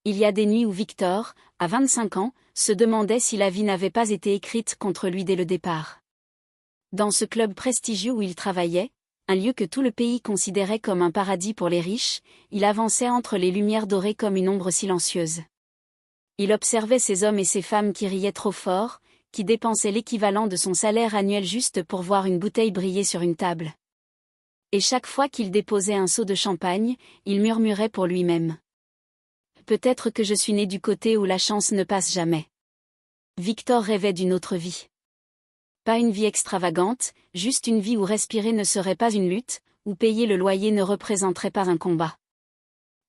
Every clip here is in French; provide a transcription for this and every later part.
Il y a des nuits où Victor, à 25 ans, se demandait si la vie n'avait pas été écrite contre lui dès le départ. Dans ce club prestigieux où il travaillait, un lieu que tout le pays considérait comme un paradis pour les riches, il avançait entre les lumières dorées comme une ombre silencieuse. Il observait ces hommes et ces femmes qui riaient trop fort, qui dépensaient l'équivalent de son salaire annuel juste pour voir une bouteille briller sur une table. Et chaque fois qu'il déposait un seau de champagne, il murmurait pour lui-même. Peut-être que je suis né du côté où la chance ne passe jamais. Victor rêvait d'une autre vie. Pas une vie extravagante, juste une vie où respirer ne serait pas une lutte, où payer le loyer ne représenterait pas un combat.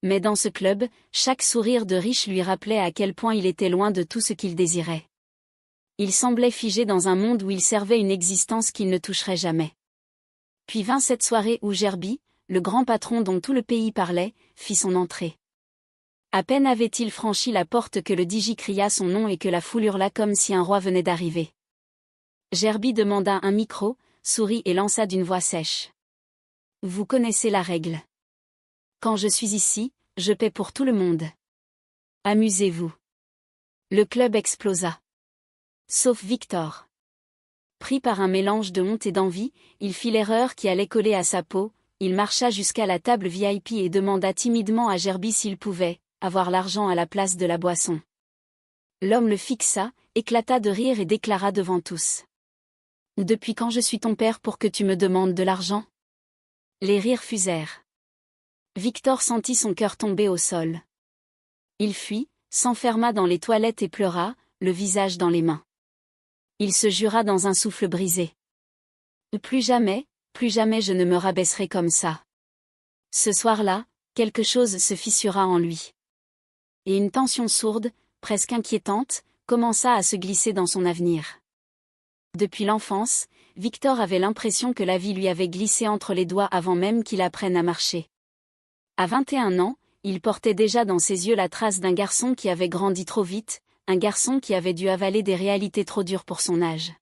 Mais dans ce club, chaque sourire de riche lui rappelait à quel point il était loin de tout ce qu'il désirait. Il semblait figé dans un monde où il servait une existence qu'il ne toucherait jamais. Puis vint cette soirée où Gerby, le grand patron dont tout le pays parlait, fit son entrée. À peine avait-il franchi la porte que le DJ cria son nom et que la foule hurla comme si un roi venait d'arriver. Gerby demanda un micro, sourit et lança d'une voix sèche. « Vous connaissez la règle. Quand je suis ici, je paie pour tout le monde. Amusez-vous. » Le club explosa. Sauf Victor. Pris par un mélange de honte et d'envie, il fit l'erreur qui allait coller à sa peau, il marcha jusqu'à la table VIP et demanda timidement à Gerby s'il pouvait avoir l'argent à la place de la boisson. L'homme le fixa, éclata de rire et déclara devant tous. « Depuis quand je suis ton père pour que tu me demandes de l'argent ?» Les rires fusèrent. Victor sentit son cœur tomber au sol. Il fuit, s'enferma dans les toilettes et pleura, le visage dans les mains. Il se jura dans un souffle brisé. « plus jamais je ne me rabaisserai comme ça. » Ce soir-là, quelque chose se fissura en lui. Et une tension sourde, presque inquiétante, commença à se glisser dans son avenir. Depuis l'enfance, Victor avait l'impression que la vie lui avait glissé entre les doigts avant même qu'il apprenne à marcher. À 21 ans, il portait déjà dans ses yeux la trace d'un garçon qui avait grandi trop vite, un garçon qui avait dû avaler des réalités trop dures pour son âge.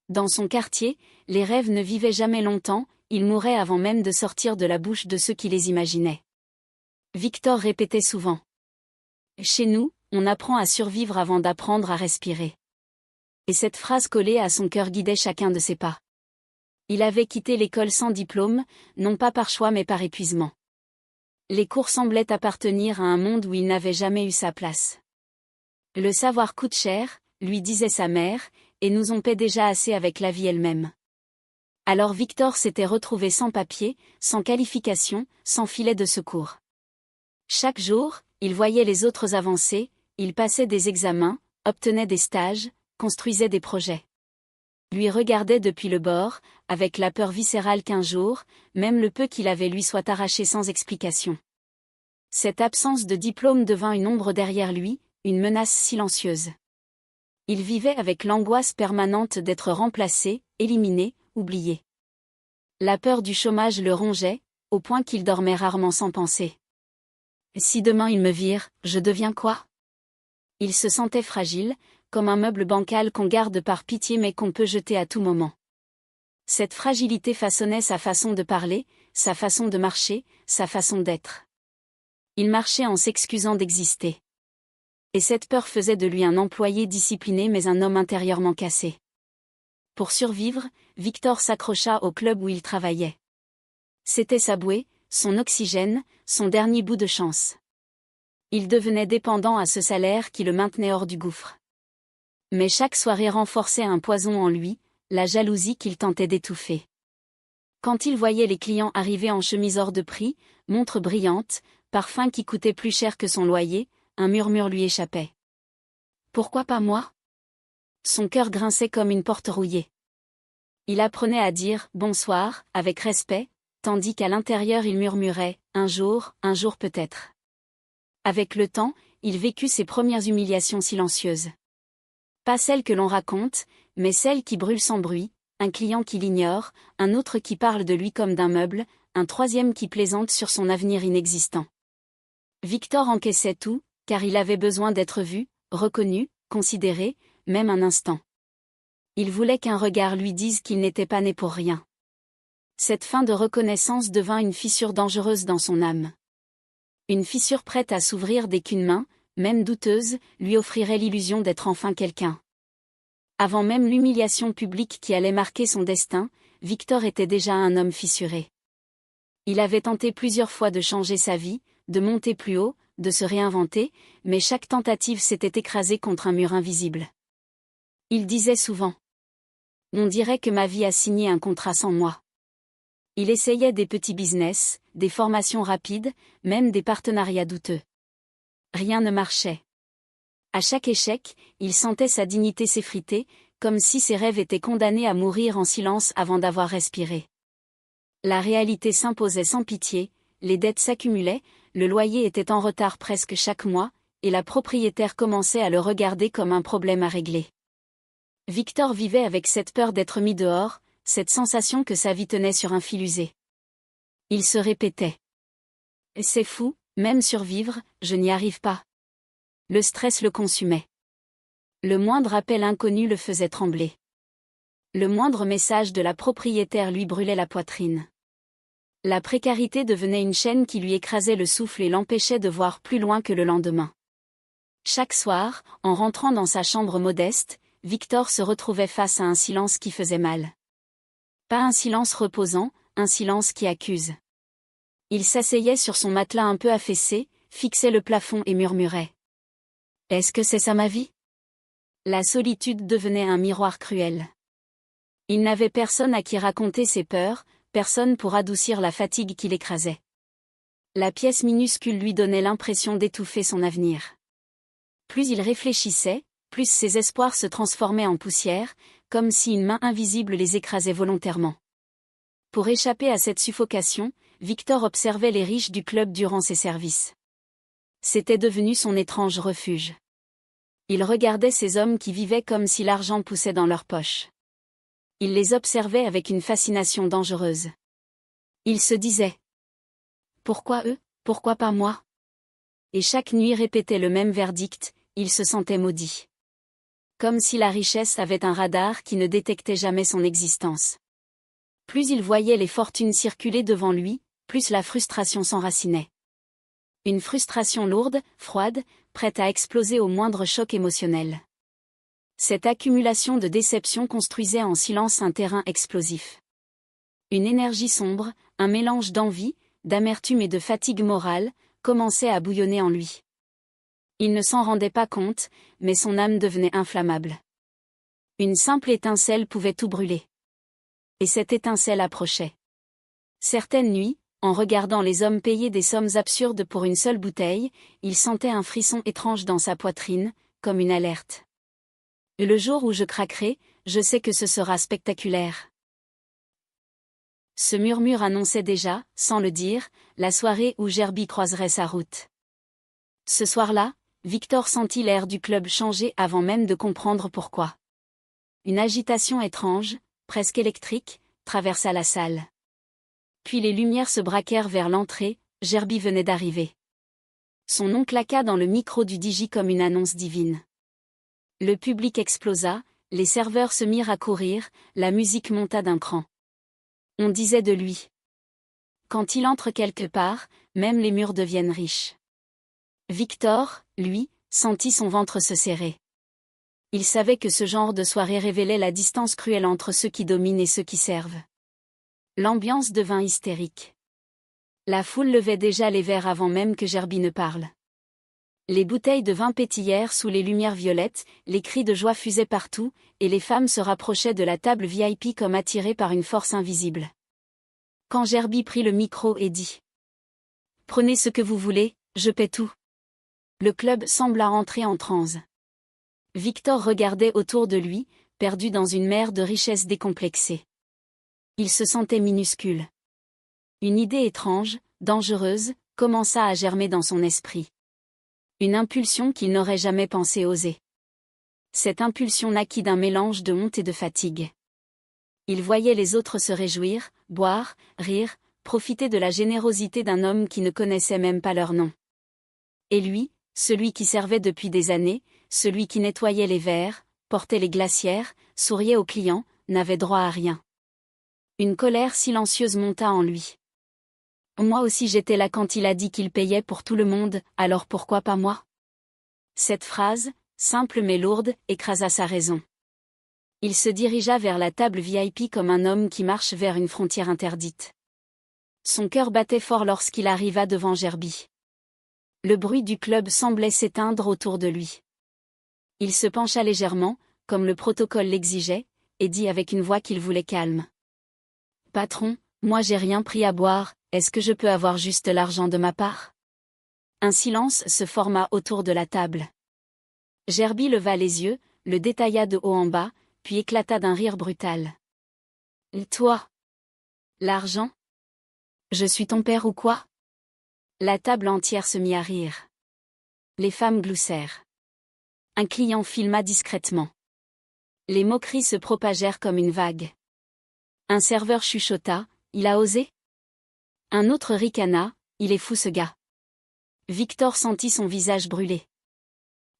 Dans son quartier, les rêves ne vivaient jamais longtemps, ils mouraient avant même de sortir de la bouche de ceux qui les imaginaient. Victor répétait souvent. Chez nous, on apprend à survivre avant d'apprendre à respirer. Et cette phrase collée à son cœur guidait chacun de ses pas. Il avait quitté l'école sans diplôme, non pas par choix mais par épuisement. Les cours semblaient appartenir à un monde où il n'avait jamais eu sa place. Le savoir coûte cher, lui disait sa mère, et nous on paie déjà assez avec la vie elle-même. Alors Victor s'était retrouvé sans papier, sans qualification, sans filet de secours. Chaque jour, il voyait les autres avancer, il passait des examens, obtenait des stages, construisait des projets. Lui regardait depuis le bord, avec la peur viscérale qu'un jour, même le peu qu'il avait lui soit arraché sans explication. Cette absence de diplôme devint une ombre derrière lui, une menace silencieuse. Il vivait avec l'angoisse permanente d'être remplacé, éliminé, oublié. La peur du chômage le rongeait, au point qu'il dormait rarement sans penser. Si demain ils me virent, je deviens quoi ? Il se sentait fragile, comme un meuble bancal qu'on garde par pitié mais qu'on peut jeter à tout moment. Cette fragilité façonnait sa façon de parler, sa façon de marcher, sa façon d'être. Il marchait en s'excusant d'exister. Et cette peur faisait de lui un employé discipliné mais un homme intérieurement cassé. Pour survivre, Victor s'accrocha au club où il travaillait. C'était sa bouée, son oxygène, son dernier bout de chance. Il devenait dépendant à ce salaire qui le maintenait hors du gouffre. Mais chaque soirée renforçait un poison en lui, la jalousie qu'il tentait d'étouffer. Quand il voyait les clients arriver en chemise hors de prix, montres brillantes, parfums qui coûtaient plus cher que son loyer, un murmure lui échappait. Pourquoi pas moi ? Son cœur grinçait comme une porte rouillée. Il apprenait à dire « bonsoir » avec respect, tandis qu'à l'intérieur il murmurait « un jour peut-être ». Avec le temps, il vécut ses premières humiliations silencieuses. Pas celles que l'on raconte, mais celles qui brûlent sans bruit, un client qui l'ignore, un autre qui parle de lui comme d'un meuble, un troisième qui plaisante sur son avenir inexistant. Victor encaissait tout, car il avait besoin d'être vu, reconnu, considéré, même un instant. Il voulait qu'un regard lui dise qu'il n'était pas né pour rien. Cette fin de reconnaissance devint une fissure dangereuse dans son âme. Une fissure prête à s'ouvrir dès qu'une main, même douteuse, lui offrirait l'illusion d'être enfin quelqu'un. Avant même l'humiliation publique qui allait marquer son destin, Victor était déjà un homme fissuré. Il avait tenté plusieurs fois de changer sa vie, de monter plus haut, de se réinventer, mais chaque tentative s'était écrasée contre un mur invisible. Il disait souvent: « On dirait que ma vie a signé un contrat sans moi. » Il essayait des petits business, des formations rapides, même des partenariats douteux. Rien ne marchait. À chaque échec, il sentait sa dignité s'effriter, comme si ses rêves étaient condamnés à mourir en silence avant d'avoir respiré. La réalité s'imposait sans pitié, les dettes s'accumulaient, le loyer était en retard presque chaque mois, et la propriétaire commençait à le regarder comme un problème à régler. Victor vivait avec cette peur d'être mis dehors, cette sensation que sa vie tenait sur un fil usé. Il se répétait: « C'est fou, même survivre, je n'y arrive pas. » Le stress le consumait. Le moindre appel inconnu le faisait trembler. Le moindre message de la propriétaire lui brûlait la poitrine. La précarité devenait une chaîne qui lui écrasait le souffle et l'empêchait de voir plus loin que le lendemain. Chaque soir, en rentrant dans sa chambre modeste, Victor se retrouvait face à un silence qui faisait mal. Pas un silence reposant, un silence qui accuse. Il s'asseyait sur son matelas un peu affaissé, fixait le plafond et murmurait: « Est-ce que c'est ça ma vie ? » La solitude devenait un miroir cruel. Il n'avait personne à qui raconter ses peurs, personne pour adoucir la fatigue qui l'écrasait. La pièce minuscule lui donnait l'impression d'étouffer son avenir. Plus il réfléchissait, plus ses espoirs se transformaient en poussière, comme si une main invisible les écrasait volontairement. Pour échapper à cette suffocation, Victor observait les riches du club durant ses services. C'était devenu son étrange refuge. Il regardait ces hommes qui vivaient comme si l'argent poussait dans leurs poches. Il les observait avec une fascination dangereuse. Il se disait: « Pourquoi eux, pourquoi pas moi ?» Et chaque nuit répétait le même verdict, il se sentait maudit. Comme si la richesse avait un radar qui ne détectait jamais son existence. Plus il voyait les fortunes circuler devant lui, plus la frustration s'enracinait. Une frustration lourde, froide, prête à exploser au moindre choc émotionnel. Cette accumulation de déceptions construisait en silence un terrain explosif. Une énergie sombre, un mélange d'envie, d'amertume et de fatigue morale, commençait à bouillonner en lui. Il ne s'en rendait pas compte, mais son âme devenait inflammable. Une simple étincelle pouvait tout brûler. Et cette étincelle approchait. Certaines nuits, en regardant les hommes payer des sommes absurdes pour une seule bouteille, il sentait un frisson étrange dans sa poitrine, comme une alerte. Le jour où je craquerai, je sais que ce sera spectaculaire. Ce murmure annonçait déjà, sans le dire, la soirée où Gerby croiserait sa route. Ce soir-là, Victor sentit l'air du club changer avant même de comprendre pourquoi. Une agitation étrange, presque électrique, traversa la salle. Puis les lumières se braquèrent vers l'entrée, Gerby venait d'arriver. Son nom claqua dans le micro du DJ comme une annonce divine. Le public explosa, les serveurs se mirent à courir, la musique monta d'un cran. On disait de lui: « Quand il entre quelque part, même les murs deviennent riches. » Victor, lui, sentit son ventre se serrer. Il savait que ce genre de soirée révélait la distance cruelle entre ceux qui dominent et ceux qui servent. L'ambiance devint hystérique. La foule levait déjà les verres avant même que Gerby ne parle. Les bouteilles de vin pétillèrent sous les lumières violettes, les cris de joie fusaient partout, et les femmes se rapprochaient de la table VIP comme attirées par une force invisible. Quand Gerby prit le micro et dit: « Prenez ce que vous voulez, je paie tout. » Le club sembla entrer en transe. Victor regardait autour de lui, perdu dans une mer de richesses décomplexées. Il se sentait minuscule. Une idée étrange, dangereuse, commença à germer dans son esprit. Une impulsion qu'il n'aurait jamais pensé oser. Cette impulsion naquit d'un mélange de honte et de fatigue. Il voyait les autres se réjouir, boire, rire, profiter de la générosité d'un homme qui ne connaissait même pas leur nom. Et lui, celui qui servait depuis des années, celui qui nettoyait les verres, portait les glacières, souriait aux clients, n'avait droit à rien. Une colère silencieuse monta en lui. Moi aussi j'étais là quand il a dit qu'il payait pour tout le monde, alors pourquoi pas moi? Cette phrase, simple mais lourde, écrasa sa raison. Il se dirigea vers la table VIP comme un homme qui marche vers une frontière interdite. Son cœur battait fort lorsqu'il arriva devant Gerby. Le bruit du club semblait s'éteindre autour de lui. Il se pencha légèrement, comme le protocole l'exigeait, et dit avec une voix qu'il voulait calme. « Patron, moi j'ai rien pris à boire, est-ce que je peux avoir juste l'argent de ma part ?» Un silence se forma autour de la table. Gerby leva les yeux, le détailla de haut en bas, puis éclata d'un rire brutal. « Toi? L'argent? Je suis ton père ou quoi ?» La table entière se mit à rire. Les femmes gloussèrent. Un client filma discrètement. Les moqueries se propagèrent comme une vague. Un serveur chuchota, « Il a osé ?» Un autre ricana, « Il est fou ce gars. » Victor sentit son visage brûler.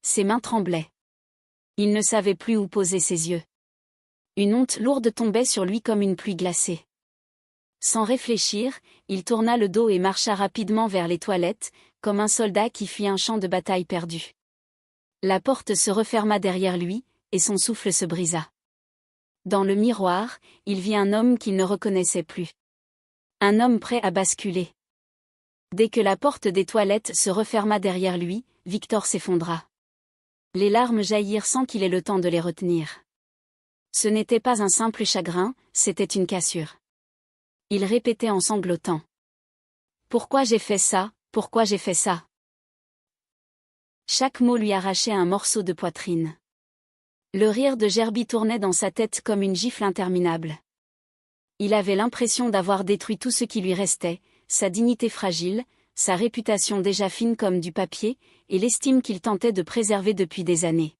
Ses mains tremblaient. Il ne savait plus où poser ses yeux. Une honte lourde tombait sur lui comme une pluie glacée. Sans réfléchir, il tourna le dos et marcha rapidement vers les toilettes, comme un soldat qui fuit un champ de bataille perdu. La porte se referma derrière lui, et son souffle se brisa. Dans le miroir, il vit un homme qu'il ne reconnaissait plus. Un homme prêt à basculer. Dès que la porte des toilettes se referma derrière lui, Victor s'effondra. Les larmes jaillirent sans qu'il ait le temps de les retenir. Ce n'était pas un simple chagrin, c'était une cassure. Il répétait en sanglotant. « Pourquoi j'ai fait ça? Pourquoi j'ai fait ça ?» Chaque mot lui arrachait un morceau de poitrine. Le rire de Gerby tournait dans sa tête comme une gifle interminable. Il avait l'impression d'avoir détruit tout ce qui lui restait, sa dignité fragile, sa réputation déjà fine comme du papier, et l'estime qu'il tentait de préserver depuis des années.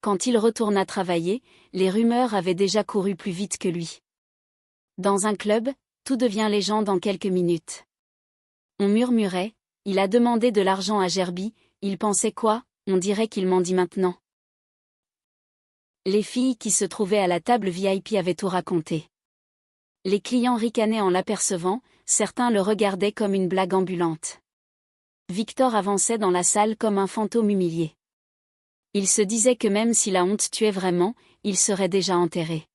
Quand il retourna travailler, les rumeurs avaient déjà couru plus vite que lui. Dans un club, tout devient légende en quelques minutes. On murmurait, il a demandé de l'argent à Gerby, il pensait quoi, on dirait qu'il m'en dit maintenant. Les filles qui se trouvaient à la table VIP avaient tout raconté. Les clients ricanaient en l'apercevant, certains le regardaient comme une blague ambulante. Victor avançait dans la salle comme un fantôme humilié. Il se disait que même si la honte tuait vraiment, il serait déjà enterré.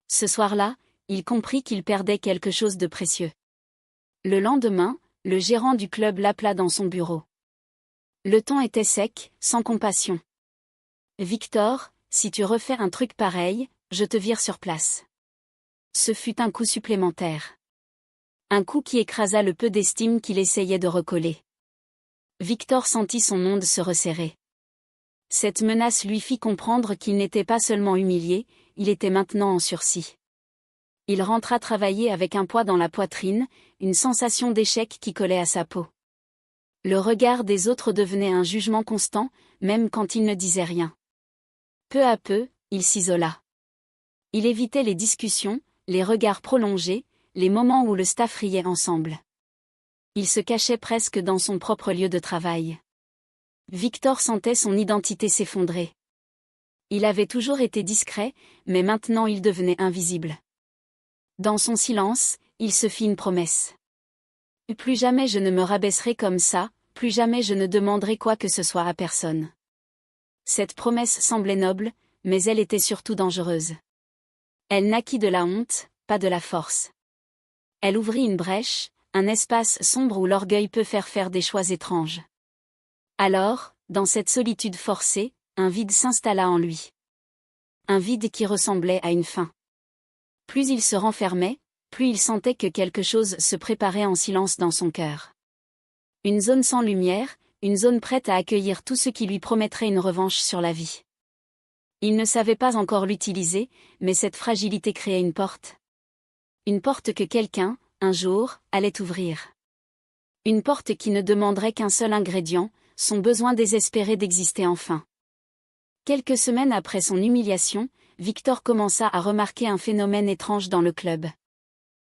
Ce soir-là, il comprit qu'il perdait quelque chose de précieux. Le lendemain, le gérant du club l'appela dans son bureau. Le ton était sec, sans compassion. « Victor, si tu refais un truc pareil, je te vire sur place. » Ce fut un coup supplémentaire. Un coup qui écrasa le peu d'estime qu'il essayait de recoller. Victor sentit son monde se resserrer. Cette menace lui fit comprendre qu'il n'était pas seulement humilié, il était maintenant en sursis. Il rentra travailler avec un poids dans la poitrine, une sensation d'échec qui collait à sa peau. Le regard des autres devenait un jugement constant, même quand il ne disait rien. Peu à peu, il s'isola. Il évitait les discussions, les regards prolongés, les moments où le staff riait ensemble. Il se cachait presque dans son propre lieu de travail. Victor sentait son identité s'effondrer. Il avait toujours été discret, mais maintenant il devenait invisible. Dans son silence, il se fit une promesse. « Plus jamais je ne me rabaisserai comme ça, plus jamais je ne demanderai quoi que ce soit à personne. » Cette promesse semblait noble, mais elle était surtout dangereuse. Elle naquit de la honte, pas de la force. Elle ouvrit une brèche, un espace sombre où l'orgueil peut faire des choix étranges. Alors, dans cette solitude forcée, un vide s'installa en lui. Un vide qui ressemblait à une faim. Plus il se renfermait, plus il sentait que quelque chose se préparait en silence dans son cœur. Une zone sans lumière, une zone prête à accueillir tout ce qui lui promettrait une revanche sur la vie. Il ne savait pas encore l'utiliser, mais cette fragilité créait une porte. Une porte que quelqu'un, un jour, allait ouvrir. Une porte qui ne demanderait qu'un seul ingrédient, son besoin désespéré d'exister enfin. Quelques semaines après son humiliation, Victor commença à remarquer un phénomène étrange dans le club.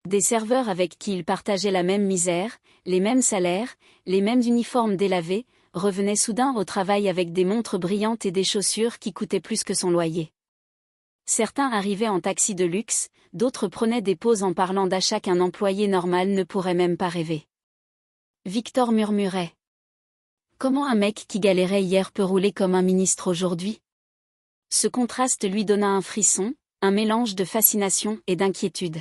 Des serveurs avec qui il partageait la même misère, les mêmes salaires, les mêmes uniformes délavés, revenaient soudain au travail avec des montres brillantes et des chaussures qui coûtaient plus que son loyer. Certains arrivaient en taxi de luxe, d'autres prenaient des pauses en parlant d'achats qu'un employé normal ne pourrait même pas rêver. Victor murmurait. Comment un mec qui galérait hier peut rouler comme un ministre aujourd'hui? Ce contraste lui donna un frisson, un mélange de fascination et d'inquiétude.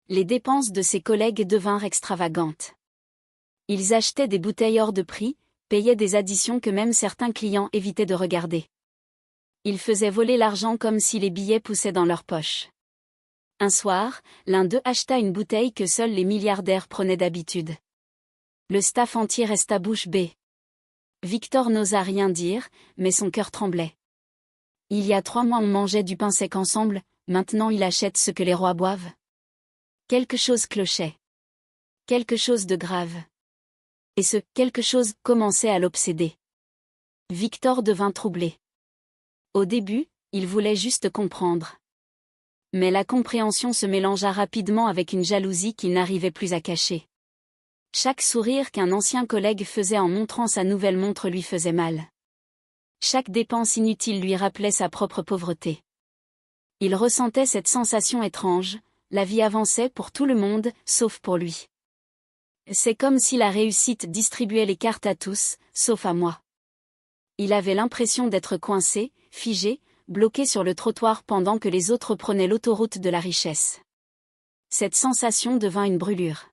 Les dépenses de ses collègues devinrent extravagantes. Ils achetaient des bouteilles hors de prix, payaient des additions que même certains clients évitaient de regarder. Ils faisaient voler l'argent comme si les billets poussaient dans leurs poches. Un soir, l'un d'eux acheta une bouteille que seuls les milliardaires prenaient d'habitude. Le staff entier resta bouche bée. Victor n'osa rien dire, mais son cœur tremblait. Il y a 3 mois on mangeait du pain sec ensemble, maintenant il achète ce que les rois boivent. Quelque chose clochait. Quelque chose de grave. Et ce quelque chose commençait à l'obséder. Victor devint troublé. Au début, il voulait juste comprendre. Mais la compréhension se mélangea rapidement avec une jalousie qu'il n'arrivait plus à cacher. Chaque sourire qu'un ancien collègue faisait en montrant sa nouvelle montre lui faisait mal. Chaque dépense inutile lui rappelait sa propre pauvreté. Il ressentait cette sensation étrange, la vie avançait pour tout le monde, sauf pour lui. C'est comme si la réussite distribuait les cartes à tous, sauf à moi. Il avait l'impression d'être coincé, figé, bloqué sur le trottoir pendant que les autres prenaient l'autoroute de la richesse. Cette sensation devint une brûlure.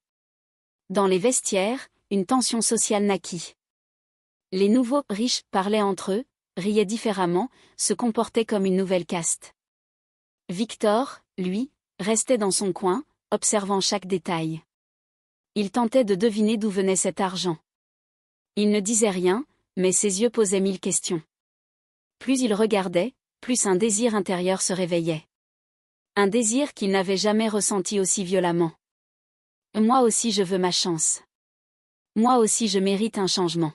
Dans les vestiaires, une tension sociale naquit. Les nouveaux riches parlaient entre eux, riaient différemment, se comportaient comme une nouvelle caste. Victor, lui, restait dans son coin, observant chaque détail. Il tentait de deviner d'où venait cet argent. Il ne disait rien, mais ses yeux posaient 1000 questions. Plus il regardait, plus un désir intérieur se réveillait. Un désir qu'il n'avait jamais ressenti aussi violemment. Moi aussi je veux ma chance. Moi aussi je mérite un changement.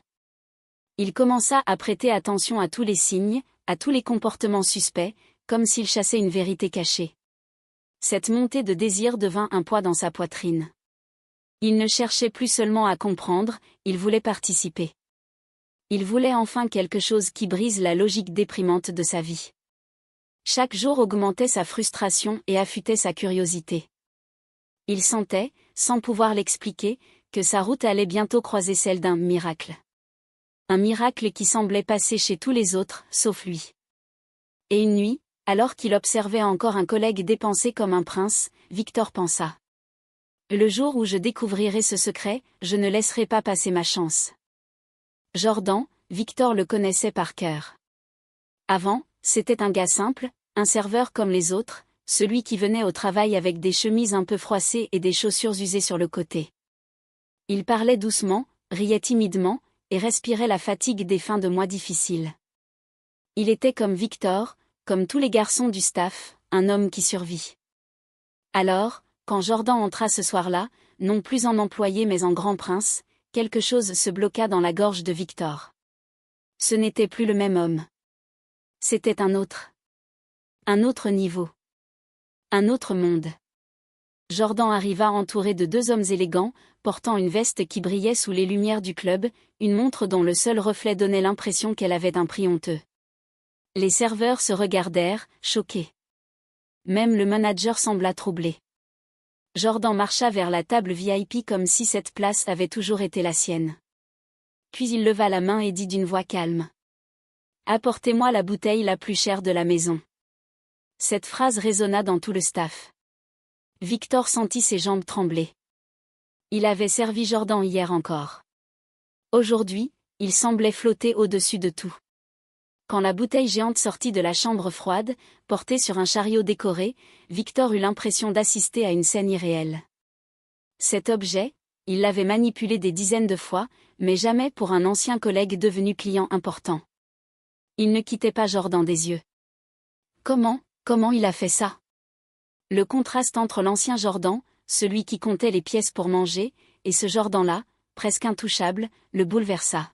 Il commença à prêter attention à tous les signes, à tous les comportements suspects, comme s'il chassait une vérité cachée. Cette montée de désir devint un poids dans sa poitrine. Il ne cherchait plus seulement à comprendre, il voulait participer. Il voulait enfin quelque chose qui brise la logique déprimante de sa vie. Chaque jour augmentait sa frustration et affûtait sa curiosité. Il sentait, sans pouvoir l'expliquer, que sa route allait bientôt croiser celle d'un miracle. Un miracle qui semblait passer chez tous les autres, sauf lui. Et une nuit, alors qu'il observait encore un collègue dépenser comme un prince, Victor pensa. Le jour où je découvrirai ce secret, je ne laisserai pas passer ma chance. Jordan, Victor le connaissait par cœur. Avant, c'était un gars simple, un serveur comme les autres, celui qui venait au travail avec des chemises un peu froissées et des chaussures usées sur le côté. Il parlait doucement, riait timidement, et respirait la fatigue des fins de mois difficiles. Il était comme Victor, comme tous les garçons du staff, un homme qui survit. Alors, quand Jordan entra ce soir-là, non plus en employé mais en grand prince, quelque chose se bloqua dans la gorge de Victor. Ce n'était plus le même homme. C'était un autre. Un autre niveau. Un autre monde. Jordan arriva entouré de 2 hommes élégants, portant une veste qui brillait sous les lumières du club, une montre dont le seul reflet donnait l'impression qu'elle avait un prix honteux. Les serveurs se regardèrent, choqués. Même le manager sembla troublé. Jordan marcha vers la table VIP comme si cette place avait toujours été la sienne. Puis il leva la main et dit d'une voix calme. « Apportez-moi la bouteille la plus chère de la maison. » Cette phrase résonna dans tout le staff. Victor sentit ses jambes trembler. Il avait servi Jordan hier encore. Aujourd'hui, il semblait flotter au-dessus de tout. Quand la bouteille géante sortit de la chambre froide, portée sur un chariot décoré, Victor eut l'impression d'assister à une scène irréelle. Cet objet, il l'avait manipulé des dizaines de fois, mais jamais pour un ancien collègue devenu client important. Il ne quittait pas Jordan des yeux. Comment il a fait ça? Le contraste entre l'ancien Jordan, celui qui comptait les pièces pour manger, et ce Jordan-là, presque intouchable, le bouleversa.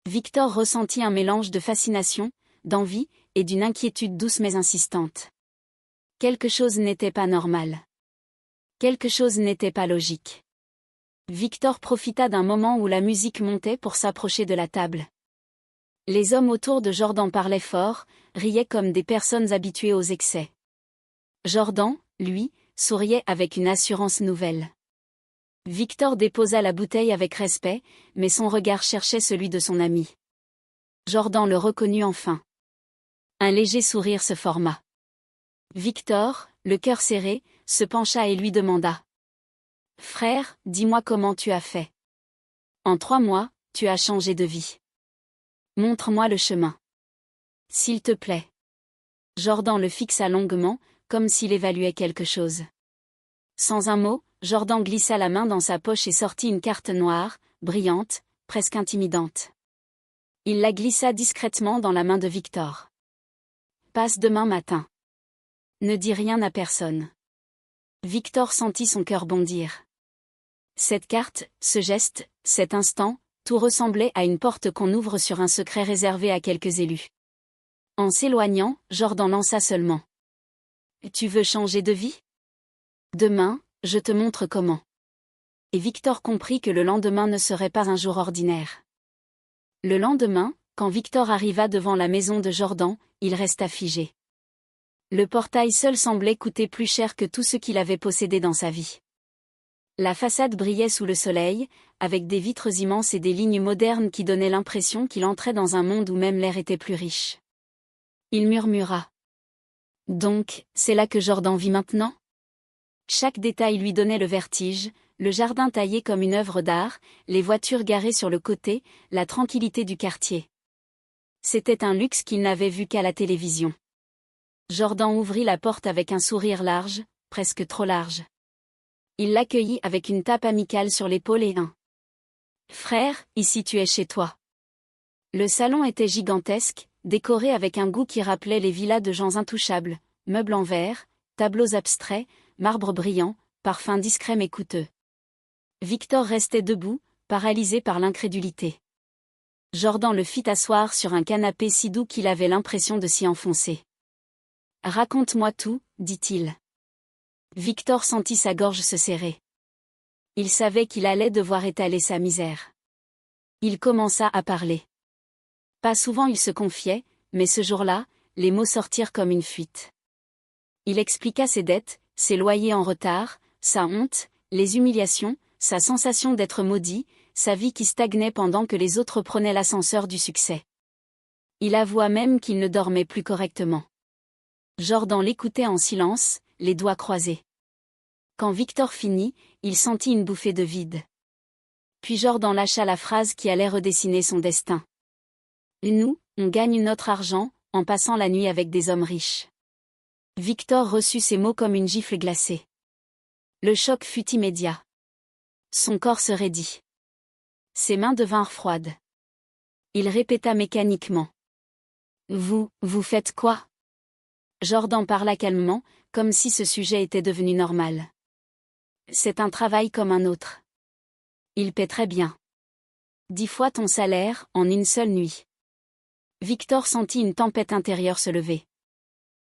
Victor ressentit un mélange de fascination, d'envie, et d'une inquiétude douce mais insistante. Quelque chose n'était pas normal. Quelque chose n'était pas logique. Victor profita d'un moment où la musique montait pour s'approcher de la table. Les hommes autour de Jordan parlaient fort, riaient comme des personnes habituées aux excès. Jordan, lui, souriait avec une assurance nouvelle. Victor déposa la bouteille avec respect, mais son regard cherchait celui de son ami. Jordan le reconnut enfin. Un léger sourire se forma. Victor, le cœur serré, se pencha et lui demanda. « Frère, dis-moi comment tu as fait. En 3 mois, tu as changé de vie. Montre-moi le chemin. S'il te plaît. » Jordan le fixa longuement, comme s'il évaluait quelque chose. Sans un mot, Jordan glissa la main dans sa poche et sortit une carte noire, brillante, presque intimidante. Il la glissa discrètement dans la main de Victor. « Passe demain matin. Ne dis rien à personne. » Victor sentit son cœur bondir. Cette carte, ce geste, cet instant, tout ressemblait à une porte qu'on ouvre sur un secret réservé à quelques élus. En s'éloignant, Jordan lança seulement. « Tu veux changer de vie ? Demain, je te montre comment. » Et Victor comprit que le lendemain ne serait pas un jour ordinaire. Le lendemain, quand Victor arriva devant la maison de Jordan, il resta figé. Le portail seul semblait coûter plus cher que tout ce qu'il avait possédé dans sa vie. La façade brillait sous le soleil, avec des vitres immenses et des lignes modernes qui donnaient l'impression qu'il entrait dans un monde où même l'air était plus riche. Il murmura. « Donc, c'est là que Jordan vit maintenant ? » Chaque détail lui donnait le vertige, le jardin taillé comme une œuvre d'art, les voitures garées sur le côté, la tranquillité du quartier. C'était un luxe qu'il n'avait vu qu'à la télévision. Jordan ouvrit la porte avec un sourire large, presque trop large. Il l'accueillit avec une tape amicale sur l'épaule et un « Frère, ici tu es chez toi. » Le salon était gigantesque, décoré avec un goût qui rappelait les villas de gens intouchables, meubles en verre, tableaux abstraits, marbre brillant, parfums discrets mais coûteux. Victor restait debout, paralysé par l'incrédulité. Jordan le fit asseoir sur un canapé si doux qu'il avait l'impression de s'y enfoncer. « Raconte-moi tout, dit-il. » Victor sentit sa gorge se serrer. Il savait qu'il allait devoir étaler sa misère. Il commença à parler. Pas souvent il se confiait, mais ce jour-là, les mots sortirent comme une fuite. Il expliqua ses dettes, ses loyers en retard, sa honte, les humiliations, sa sensation d'être maudit, sa vie qui stagnait pendant que les autres prenaient l'ascenseur du succès. Il avoua même qu'il ne dormait plus correctement. Jordan l'écoutait en silence, les doigts croisés. Quand Victor finit, il sentit une bouffée de vide. Puis Jordan lâcha la phrase qui allait redessiner son destin. « Nous, on gagne notre argent, en passant la nuit avec des hommes riches. » Victor reçut ces mots comme une gifle glacée. Le choc fut immédiat. Son corps se raidit. Ses mains devinrent froides. Il répéta mécaniquement. « Vous faites quoi ?» Jordan parla calmement, comme si ce sujet était devenu normal. « C'est un travail comme un autre. Il paie très bien. 10 fois ton salaire, en une seule nuit. » Victor sentit une tempête intérieure se lever.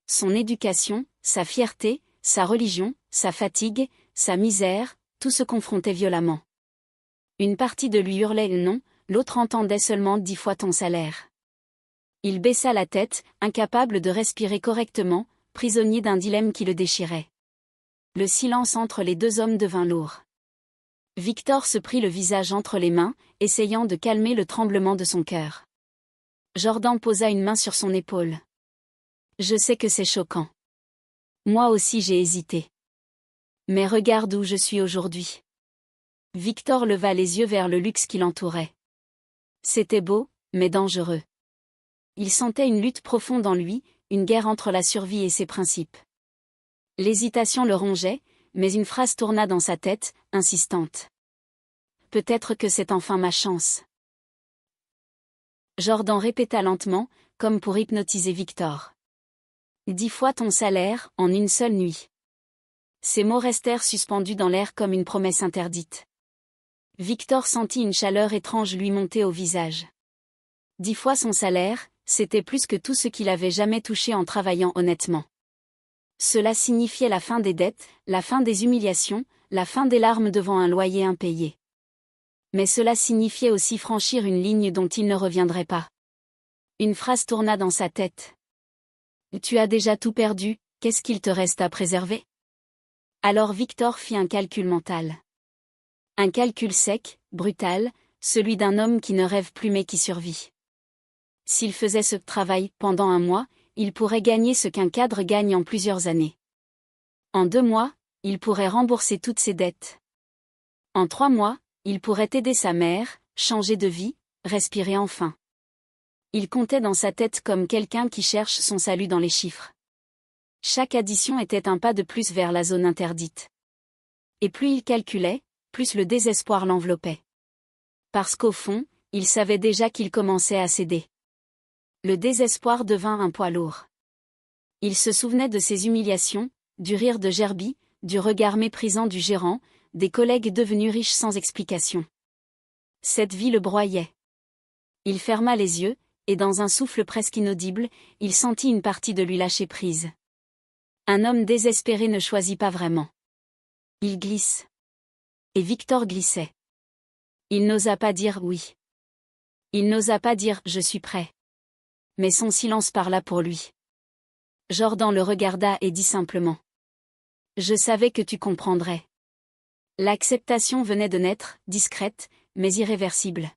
Son éducation, sa fierté, sa religion, sa fatigue, sa misère, tout se confrontait violemment. Une partie de lui hurlait le non, l'autre entendait seulement 10 fois ton salaire. Il baissa la tête, incapable de respirer correctement, prisonnier d'un dilemme qui le déchirait. Le silence entre les deux hommes devint lourd. Victor se prit le visage entre les mains, essayant de calmer le tremblement de son cœur. Jordan posa une main sur son épaule. « Je sais que c'est choquant. Moi aussi j'ai hésité. Mais regarde où je suis aujourd'hui. » Victor leva les yeux vers le luxe qui l'entourait. C'était beau, mais dangereux. Il sentait une lutte profonde en lui, une guerre entre la survie et ses principes. L'hésitation le rongeait, mais une phrase tourna dans sa tête, insistante. « Peut-être que c'est enfin ma chance. » Jordan répéta lentement, comme pour hypnotiser Victor. « 10 fois ton salaire, en une seule nuit. » Ces mots restèrent suspendus dans l'air comme une promesse interdite. Victor sentit une chaleur étrange lui monter au visage. 10 fois son salaire, c'était plus que tout ce qu'il avait jamais touché en travaillant honnêtement. Cela signifiait la fin des dettes, la fin des humiliations, la fin des larmes devant un loyer impayé. Mais cela signifiait aussi franchir une ligne dont il ne reviendrait pas. Une phrase tourna dans sa tête. Tu as déjà tout perdu, qu'est-ce qu'il te reste à préserver? Alors Victor fit un calcul mental. Un calcul sec, brutal, celui d'un homme qui ne rêve plus mais qui survit. S'il faisait ce travail pendant un mois, il pourrait gagner ce qu'un cadre gagne en plusieurs années. En 2 mois, il pourrait rembourser toutes ses dettes. En 3 mois, il pourrait aider sa mère, changer de vie, respirer enfin. Il comptait dans sa tête comme quelqu'un qui cherche son salut dans les chiffres. Chaque addition était un pas de plus vers la zone interdite. Et plus il calculait, plus le désespoir l'enveloppait. Parce qu'au fond, il savait déjà qu'il commençait à céder. Le désespoir devint un poids lourd. Il se souvenait de ses humiliations, du rire de Gerby, du regard méprisant du gérant, des collègues devenus riches sans explication. Cette vie le broyait. Il ferma les yeux, et dans un souffle presque inaudible, il sentit une partie de lui lâcher prise. Un homme désespéré ne choisit pas vraiment. Il glisse. Et Victor glissait. Il n'osa pas dire oui. Il n'osa pas dire « je suis prêt ». Mais son silence parla pour lui. Jordan le regarda et dit simplement. Je savais que tu comprendrais. L'acceptation venait de naître, discrète, mais irréversible.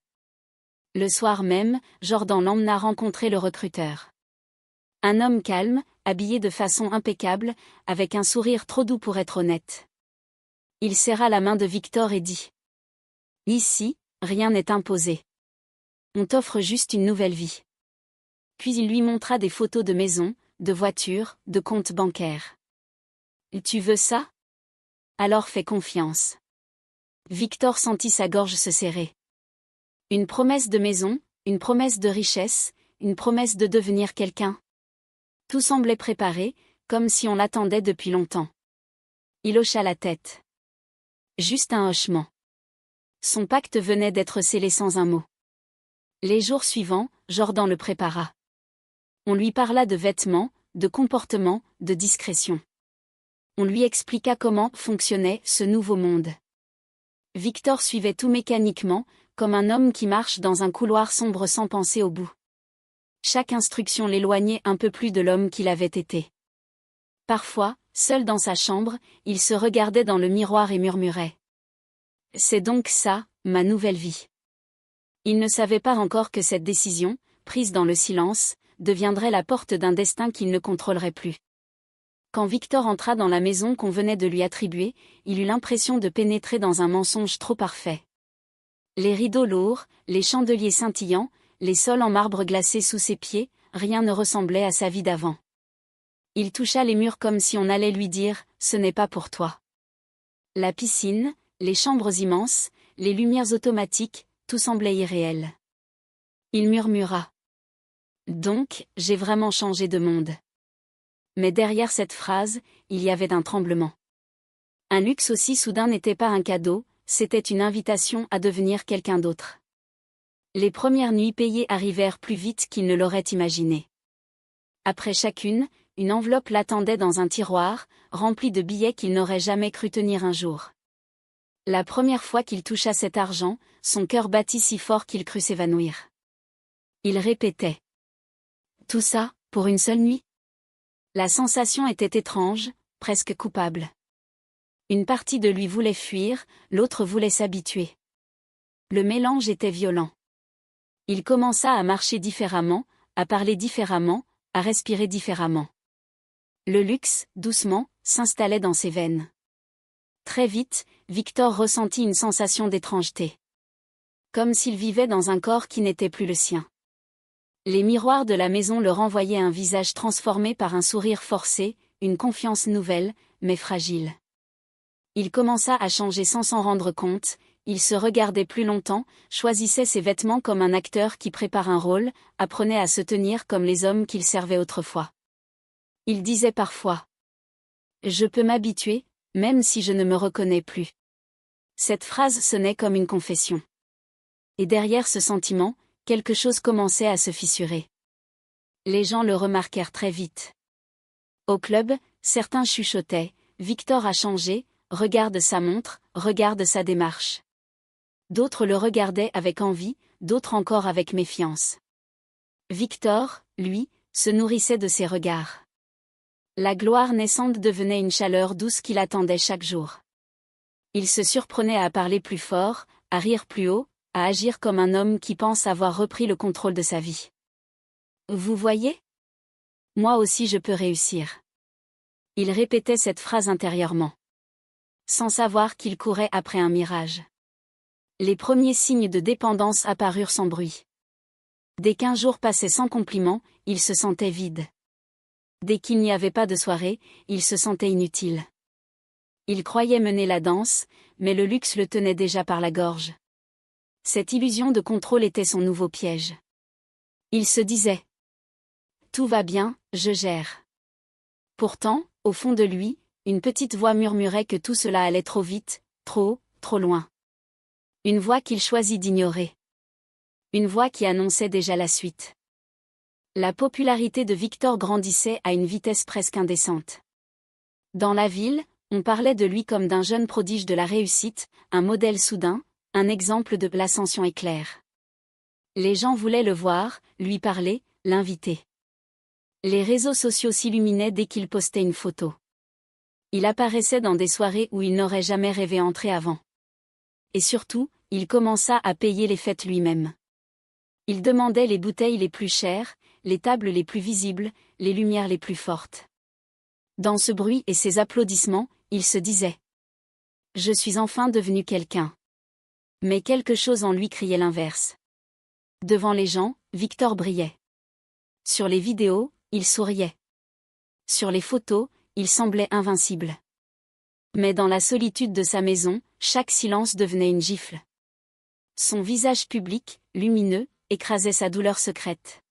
Le soir même, Jordan l'emmena rencontrer le recruteur. Un homme calme, habillé de façon impeccable, avec un sourire trop doux pour être honnête. Il serra la main de Victor et dit. Ici, rien n'est imposé. On t'offre juste une nouvelle vie. Puis il lui montra des photos de maisons, de voitures, de comptes bancaires. Tu veux ça? Alors fais confiance. Victor sentit sa gorge se serrer. Une promesse de maison, une promesse de richesse, une promesse de devenir quelqu'un. Tout semblait préparé, comme si on l'attendait depuis longtemps. Il hocha la tête. Juste un hochement. Son pacte venait d'être scellé sans un mot. Les jours suivants, Jordan le prépara. On lui parla de vêtements, de comportement, de discrétion. On lui expliqua comment fonctionnait ce nouveau monde. Victor suivait tout mécaniquement, comme un homme qui marche dans un couloir sombre sans penser au bout. Chaque instruction l'éloignait un peu plus de l'homme qu'il avait été. Parfois, seul dans sa chambre, il se regardait dans le miroir et murmurait. C'est donc ça, ma nouvelle vie. Il ne savait pas encore que cette décision, prise dans le silence, deviendrait la porte d'un destin qu'il ne contrôlerait plus. Quand Victor entra dans la maison qu'on venait de lui attribuer, il eut l'impression de pénétrer dans un mensonge trop parfait. Les rideaux lourds, les chandeliers scintillants, les sols en marbre glacé sous ses pieds, rien ne ressemblait à sa vie d'avant. Il toucha les murs comme si on allait lui dire « ce n'est pas pour toi ». La piscine, les chambres immenses, les lumières automatiques, tout semblait irréel. Il murmura. Donc, j'ai vraiment changé de monde. Mais derrière cette phrase, il y avait un tremblement. Un luxe aussi soudain n'était pas un cadeau, c'était une invitation à devenir quelqu'un d'autre. Les premières nuits payées arrivèrent plus vite qu'il ne l'aurait imaginé. Après chacune, une enveloppe l'attendait dans un tiroir, remplie de billets qu'il n'aurait jamais cru tenir un jour. La première fois qu'il toucha cet argent, son cœur battit si fort qu'il crut s'évanouir. Il répétait. Tout ça, pour une seule nuit? La sensation était étrange, presque coupable. Une partie de lui voulait fuir, l'autre voulait s'habituer. Le mélange était violent. Il commença à marcher différemment, à parler différemment, à respirer différemment. Le luxe, doucement, s'installait dans ses veines. Très vite, Victor ressentit une sensation d'étrangeté. Comme s'il vivait dans un corps qui n'était plus le sien. Les miroirs de la maison le renvoyaient un visage transformé par un sourire forcé, une confiance nouvelle, mais fragile. Il commença à changer sans s'en rendre compte, il se regardait plus longtemps, choisissait ses vêtements comme un acteur qui prépare un rôle, apprenait à se tenir comme les hommes qu'il servait autrefois. Il disait parfois « Je peux m'habituer, même si je ne me reconnais plus ». Cette phrase sonnait comme une confession. Et derrière ce sentiment, quelque chose commençait à se fissurer. Les gens le remarquèrent très vite. Au club, certains chuchotaient « Victor a changé, regarde sa montre, regarde sa démarche ». D'autres le regardaient avec envie, d'autres encore avec méfiance. Victor, lui, se nourrissait de ses regards. La gloire naissante devenait une chaleur douce qui l'attendait chaque jour. Il se surprenait à parler plus fort, à rire plus haut, à agir comme un homme qui pense avoir repris le contrôle de sa vie. Vous voyez ? Moi aussi je peux réussir. Il répétait cette phrase intérieurement, sans savoir qu'il courait après un mirage. Les premiers signes de dépendance apparurent sans bruit. Dès qu'un jour passait sans compliment, il se sentait vide. Dès qu'il n'y avait pas de soirée, il se sentait inutile. Il croyait mener la danse, mais le luxe le tenait déjà par la gorge. Cette illusion de contrôle était son nouveau piège. Il se disait : tout va bien, je gère. Pourtant, au fond de lui, une petite voix murmurait que tout cela allait trop vite, trop loin. Une voix qu'il choisit d'ignorer. Une voix qui annonçait déjà la suite. La popularité de Victor grandissait à une vitesse presque indécente. Dans la ville, on parlait de lui comme d'un jeune prodige de la réussite, un modèle soudain, un exemple de l'ascension éclair. Les gens voulaient le voir, lui parler, l'inviter. Les réseaux sociaux s'illuminaient dès qu'il postait une photo. Il apparaissait dans des soirées où il n'aurait jamais rêvé entrer avant. Et surtout, il commença à payer les fêtes lui-même. Il demandait les bouteilles les plus chères, les tables les plus visibles, les lumières les plus fortes. Dans ce bruit et ces applaudissements, il se disait : je suis enfin devenu quelqu'un. Mais quelque chose en lui criait l'inverse. Devant les gens, Victor brillait. Sur les vidéos, il souriait. Sur les photos, il semblait invincible. Mais dans la solitude de sa maison, chaque silence devenait une gifle. Son visage public, lumineux, écrasait sa douleur secrète.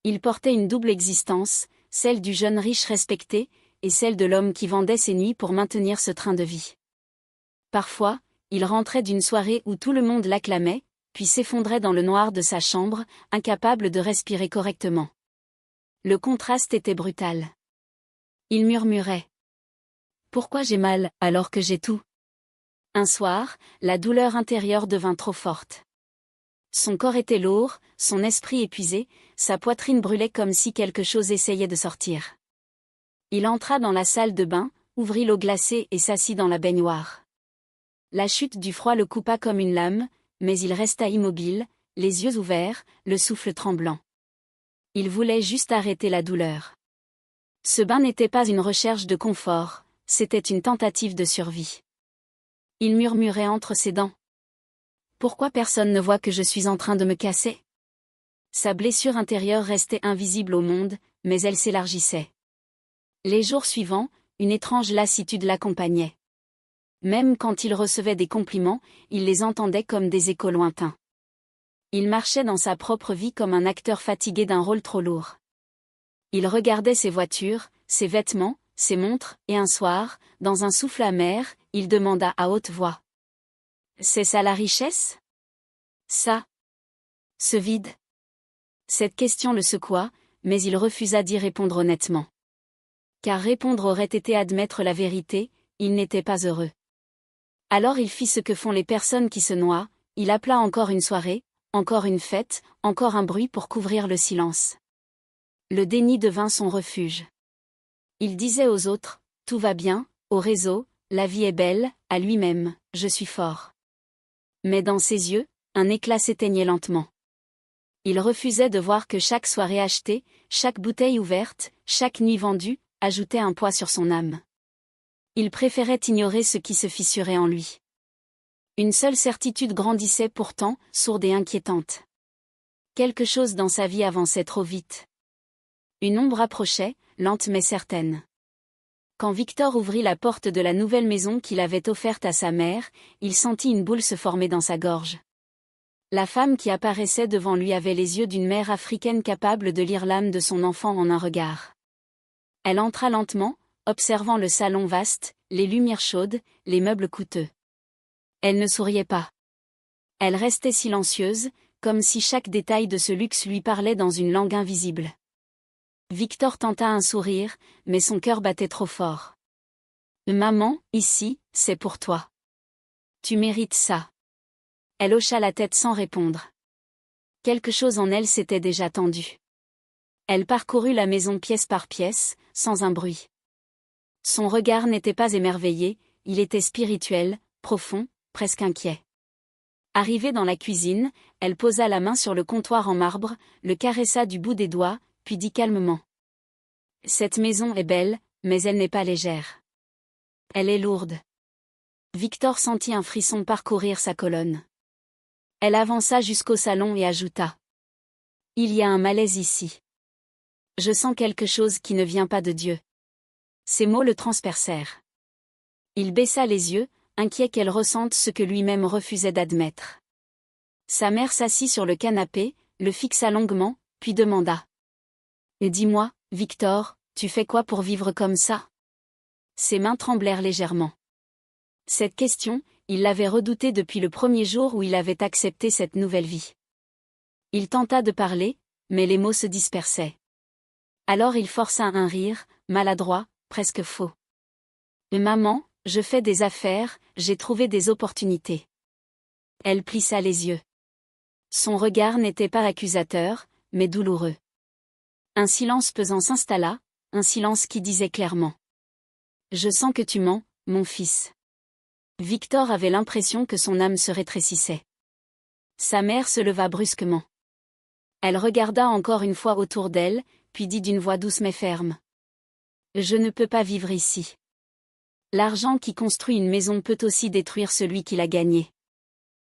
Il portait une double existence, celle du jeune riche respecté, et celle de l'homme qui vendait ses nuits pour maintenir ce train de vie. Parfois, il rentrait d'une soirée où tout le monde l'acclamait, puis s'effondrait dans le noir de sa chambre, incapable de respirer correctement. Le contraste était brutal. Il murmurait : pourquoi j'ai mal alors que j'ai tout ? Un soir, la douleur intérieure devint trop forte. Son corps était lourd, son esprit épuisé, sa poitrine brûlait comme si quelque chose essayait de sortir. Il entra dans la salle de bain, ouvrit l'eau glacée et s'assit dans la baignoire. La chute du froid le coupa comme une lame, mais il resta immobile, les yeux ouverts, le souffle tremblant. Il voulait juste arrêter la douleur. Ce bain n'était pas une recherche de confort, c'était une tentative de survie. Il murmurait entre ses dents : pourquoi personne ne voit que je suis en train de me casser ? Sa blessure intérieure restait invisible au monde, mais elle s'élargissait. Les jours suivants, une étrange lassitude l'accompagnait. Même quand il recevait des compliments, il les entendait comme des échos lointains. Il marchait dans sa propre vie comme un acteur fatigué d'un rôle trop lourd. Il regardait ses voitures, ses vêtements, ses montres, et un soir, dans un souffle amer, il demanda à haute voix : c'est ça la richesse ? Ça ? Ce vide ? Cette question le secoua, mais il refusa d'y répondre honnêtement. Car répondre aurait été admettre la vérité, il n'était pas heureux. Alors il fit ce que font les personnes qui se noient, il appela encore une soirée, encore une fête, encore un bruit pour couvrir le silence. Le déni devint son refuge. Il disait aux autres : tout va bien, au réseau, la vie est belle, à lui-même, je suis fort. Mais dans ses yeux, un éclat s'éteignait lentement. Il refusait de voir que chaque soirée achetée, chaque bouteille ouverte, chaque nuit vendue, ajoutait un poids sur son âme. Il préférait ignorer ce qui se fissurait en lui. Une seule certitude grandissait pourtant, sourde et inquiétante. Quelque chose dans sa vie avançait trop vite. Une ombre approchait, lente mais certaine. Quand Victor ouvrit la porte de la nouvelle maison qu'il avait offerte à sa mère, il sentit une boule se former dans sa gorge. La femme qui apparaissait devant lui avait les yeux d'une mère africaine capable de lire l'âme de son enfant en un regard. Elle entra lentement, observant le salon vaste, les lumières chaudes, les meubles coûteux. Elle ne souriait pas. Elle restait silencieuse, comme si chaque détail de ce luxe lui parlait dans une langue invisible. Victor tenta un sourire, mais son cœur battait trop fort. « Maman, ici, c'est pour toi. Tu mérites ça. » Elle hocha la tête sans répondre. Quelque chose en elle s'était déjà tendu. Elle parcourut la maison pièce par pièce, sans un bruit. Son regard n'était pas émerveillé, il était spirituel, profond, presque inquiet. Arrivée dans la cuisine, elle posa la main sur le comptoir en marbre, le caressa du bout des doigts, puis dit calmement. « Cette maison est belle, mais elle n'est pas légère. Elle est lourde. » Victor sentit un frisson parcourir sa colonne. Elle avança jusqu'au salon et ajouta. « Il y a un malaise ici. Je sens quelque chose qui ne vient pas de Dieu. » Ces mots le transpercèrent. Il baissa les yeux, inquiet qu'elle ressente ce que lui-même refusait d'admettre. Sa mère s'assit sur le canapé, le fixa longuement, puis demanda. « Et dis-moi, Victor, tu fais quoi pour vivre comme ça ?» Ses mains tremblèrent légèrement. Cette question, il l'avait redoutée depuis le premier jour où il avait accepté cette nouvelle vie. Il tenta de parler, mais les mots se dispersaient. Alors il força un rire, maladroit, presque faux. « Maman, je fais des affaires, j'ai trouvé des opportunités. » Elle plissa les yeux. Son regard n'était pas accusateur, mais douloureux. Un silence pesant s'installa, un silence qui disait clairement. « Je sens que tu mens, mon fils. » Victor avait l'impression que son âme se rétrécissait. Sa mère se leva brusquement. Elle regarda encore une fois autour d'elle, puis dit d'une voix douce mais ferme. « Je ne peux pas vivre ici. L'argent qui construit une maison peut aussi détruire celui qui l'a gagnée. »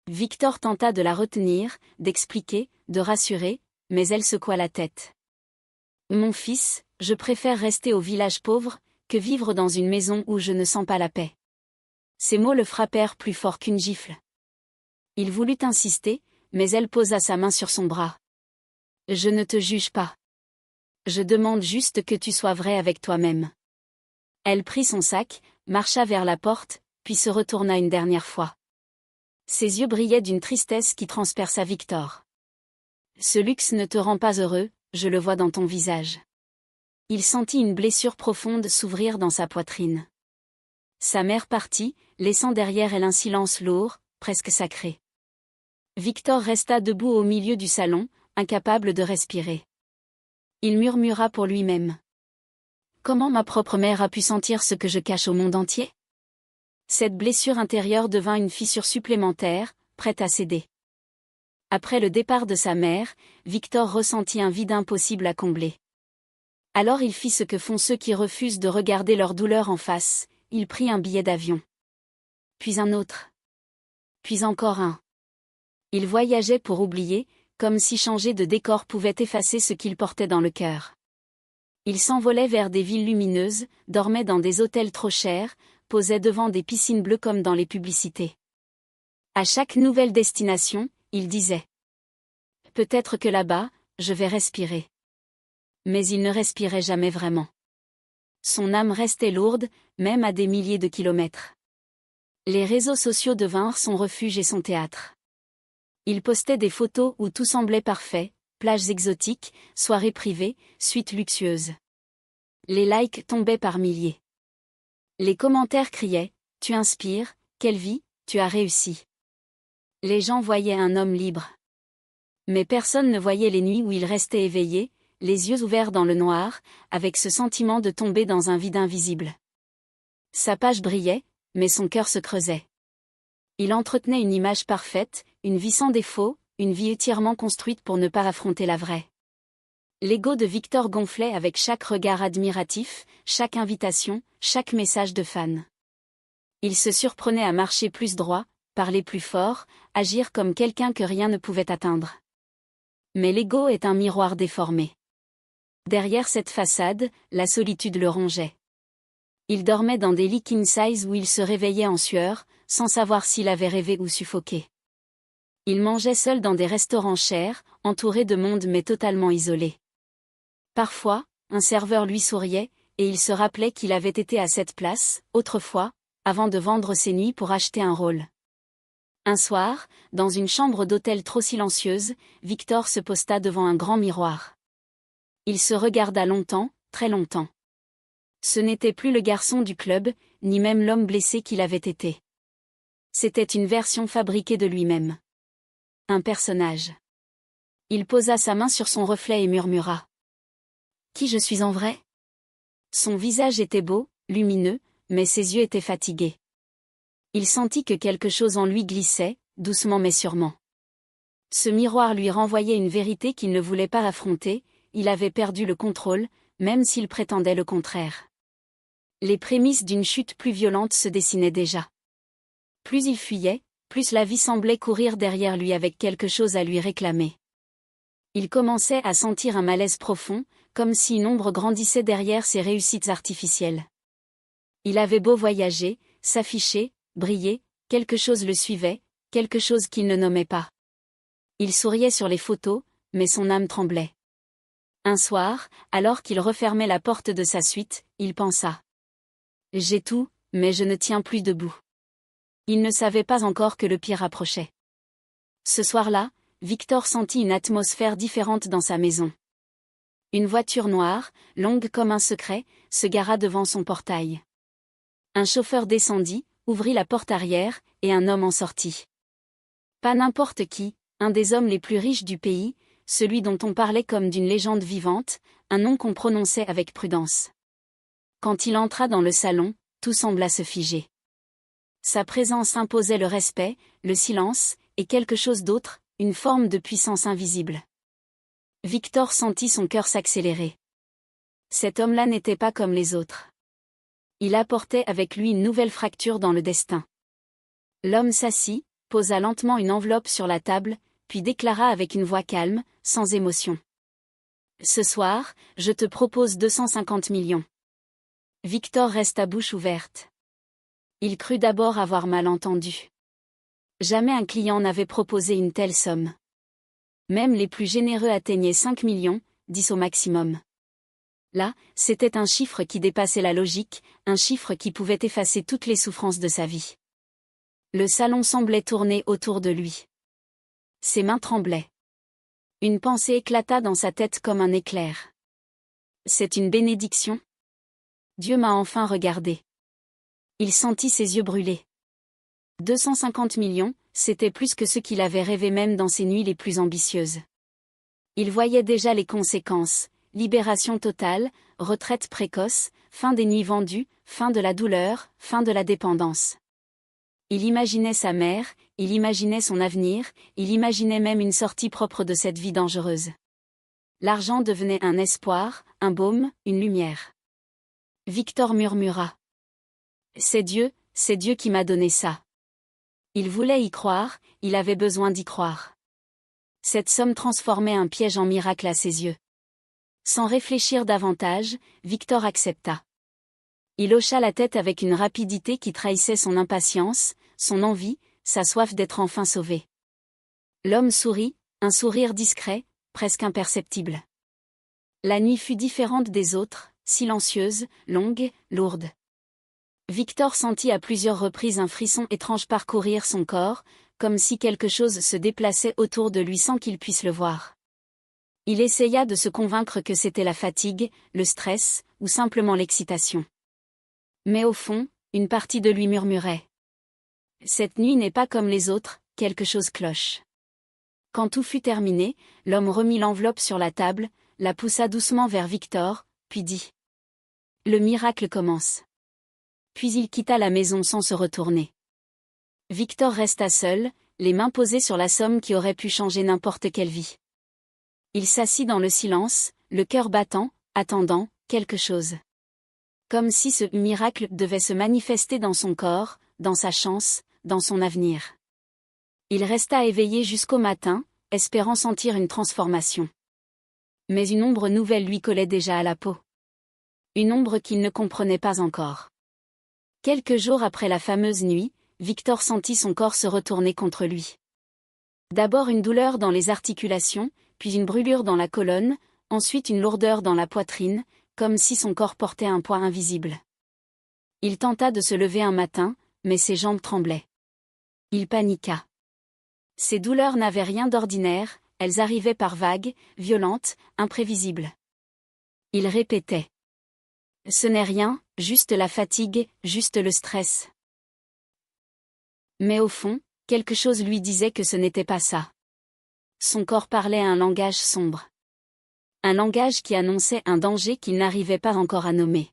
Victor tenta de la retenir, d'expliquer, de rassurer, mais elle secoua la tête. « Mon fils, je préfère rester au village pauvre, que vivre dans une maison où je ne sens pas la paix. » Ces mots le frappèrent plus fort qu'une gifle. Il voulut insister, mais elle posa sa main sur son bras. « Je ne te juge pas. Je demande juste que tu sois vrai avec toi-même. » Elle prit son sac, marcha vers la porte, puis se retourna une dernière fois. Ses yeux brillaient d'une tristesse qui transperça Victor. « Ce luxe ne te rend pas heureux, je le vois dans ton visage. » Il sentit une blessure profonde s'ouvrir dans sa poitrine. Sa mère partit, laissant derrière elle un silence lourd, presque sacré. Victor resta debout au milieu du salon, incapable de respirer. Il murmura pour lui-même. « Comment ma propre mère a pu sentir ce que je cache au monde entier ?» Cette blessure intérieure devint une fissure supplémentaire, prête à céder. Après le départ de sa mère, Victor ressentit un vide impossible à combler. Alors il fit ce que font ceux qui refusent de regarder leur douleur en face, il prit un billet d'avion. Puis un autre. Puis encore un. Il voyageait pour oublier, comme si changer de décor pouvait effacer ce qu'il portait dans le cœur. Il s'envolait vers des villes lumineuses, dormait dans des hôtels trop chers, posait devant des piscines bleues comme dans les publicités. À chaque nouvelle destination, il disait « Peut-être que là-bas, je vais respirer. » Mais il ne respirait jamais vraiment. Son âme restait lourde, même à des milliers de kilomètres. Les réseaux sociaux devinrent son refuge et son théâtre. Il postait des photos où tout semblait parfait, plages exotiques, soirées privées, suites luxueuses. Les likes tombaient par milliers. Les commentaires criaient « Tu inspires, quelle vie, tu as réussi !» Les gens voyaient un homme libre. Mais personne ne voyait les nuits où il restait éveillé, les yeux ouverts dans le noir, avec ce sentiment de tomber dans un vide invisible. Sa page brillait, mais son cœur se creusait. Il entretenait une image parfaite, une vie sans défaut, une vie entièrement construite pour ne pas affronter la vraie. L'ego de Victor gonflait avec chaque regard admiratif, chaque invitation, chaque message de fan. Il se surprenait à marcher plus droit, parler plus fort, agir comme quelqu'un que rien ne pouvait atteindre. Mais l'ego est un miroir déformé. Derrière cette façade, la solitude le rongeait. Il dormait dans des lits king size où il se réveillait en sueur, sans savoir s'il avait rêvé ou suffoqué. Il mangeait seul dans des restaurants chers, entouré de monde mais totalement isolé. Parfois, un serveur lui souriait, et il se rappelait qu'il avait été à cette place, autrefois, avant de vendre ses nuits pour acheter un rôle. Un soir, dans une chambre d'hôtel trop silencieuse, Victor se posta devant un grand miroir. Il se regarda longtemps, très longtemps. Ce n'était plus le garçon du club, ni même l'homme blessé qu'il avait été. C'était une version fabriquée de lui-même. Un personnage. Il posa sa main sur son reflet et murmura. Qui je suis en vrai? Son visage était beau, lumineux, mais ses yeux étaient fatigués. Il sentit que quelque chose en lui glissait, doucement mais sûrement. Ce miroir lui renvoyait une vérité qu'il ne voulait pas affronter, il avait perdu le contrôle, même s'il prétendait le contraire. Les prémices d'une chute plus violente se dessinaient déjà. Plus il fuyait, plus la vie semblait courir derrière lui avec quelque chose à lui réclamer. Il commençait à sentir un malaise profond, comme si une ombre grandissait derrière ses réussites artificielles. Il avait beau voyager, s'afficher, briller, quelque chose le suivait, quelque chose qu'il ne nommait pas. Il souriait sur les photos, mais son âme tremblait. Un soir, alors qu'il refermait la porte de sa suite, il pensa. J'ai tout, mais je ne tiens plus debout. Il ne savait pas encore que le pire approchait. Ce soir-là, Victor sentit une atmosphère différente dans sa maison. Une voiture noire, longue comme un secret, se gara devant son portail. Un chauffeur descendit, ouvrit la porte arrière, et un homme en sortit. Pas n'importe qui, un des hommes les plus riches du pays, celui dont on parlait comme d'une légende vivante, un nom qu'on prononçait avec prudence. Quand il entra dans le salon, tout sembla se figer. Sa présence imposait le respect, le silence, et quelque chose d'autre, une forme de puissance invisible. Victor sentit son cœur s'accélérer. Cet homme-là n'était pas comme les autres. Il apportait avec lui une nouvelle fracture dans le destin. L'homme s'assit, posa lentement une enveloppe sur la table, puis déclara avec une voix calme, sans émotion. Ce soir, je te propose 250 millions. Victor resta bouche ouverte. Il crut d'abord avoir mal entendu. Jamais un client n'avait proposé une telle somme. Même les plus généreux atteignaient 5 millions, 10 au maximum. Là, c'était un chiffre qui dépassait la logique, un chiffre qui pouvait effacer toutes les souffrances de sa vie. Le salon semblait tourner autour de lui. Ses mains tremblaient. Une pensée éclata dans sa tête comme un éclair. C'est une bénédiction. Dieu m'a enfin regardé. Il sentit ses yeux brûler. 250 millions, c'était plus que ce qu'il avait rêvé même dans ses nuits les plus ambitieuses. Il voyait déjà les conséquences, libération totale, retraite précoce, fin des nuits vendues, fin de la douleur, fin de la dépendance. Il imaginait sa mère, il imaginait son avenir, il imaginait même une sortie propre de cette vie dangereuse. L'argent devenait un espoir, un baume, une lumière. Victor murmura. C'est Dieu qui m'a donné ça. Il voulait y croire, il avait besoin d'y croire. Cette somme transformait un piège en miracle à ses yeux. Sans réfléchir davantage, Victor accepta. Il hocha la tête avec une rapidité qui trahissait son impatience, son envie, sa soif d'être enfin sauvé. L'homme sourit, un sourire discret, presque imperceptible. La nuit fut différente des autres, silencieuse, longue, lourde. Victor sentit à plusieurs reprises un frisson étrange parcourir son corps, comme si quelque chose se déplaçait autour de lui sans qu'il puisse le voir. Il essaya de se convaincre que c'était la fatigue, le stress, ou simplement l'excitation. Mais au fond, une partie de lui murmurait. Cette nuit n'est pas comme les autres, quelque chose cloche. Quand tout fut terminé, l'homme remit l'enveloppe sur la table, la poussa doucement vers Victor, puis dit. Le miracle commence. Puis il quitta la maison sans se retourner. Victor resta seul, les mains posées sur la somme qui aurait pu changer n'importe quelle vie. Il s'assit dans le silence, le cœur battant, attendant quelque chose. Comme si ce miracle devait se manifester dans son corps, dans sa chance, dans son avenir. Il resta éveillé jusqu'au matin, espérant sentir une transformation. Mais une ombre nouvelle lui collait déjà à la peau. Une ombre qu'il ne comprenait pas encore. Quelques jours après la fameuse nuit, Victor sentit son corps se retourner contre lui. D'abord une douleur dans les articulations, puis une brûlure dans la colonne, ensuite une lourdeur dans la poitrine, comme si son corps portait un poids invisible. Il tenta de se lever un matin, mais ses jambes tremblaient. Il paniqua. Ces douleurs n'avaient rien d'ordinaire, elles arrivaient par vagues, violentes, imprévisibles. Il répétait. Ce n'est rien, juste la fatigue, juste le stress. Mais au fond, quelque chose lui disait que ce n'était pas ça. Son corps parlait un langage sombre. Un langage qui annonçait un danger qu'il n'arrivait pas encore à nommer.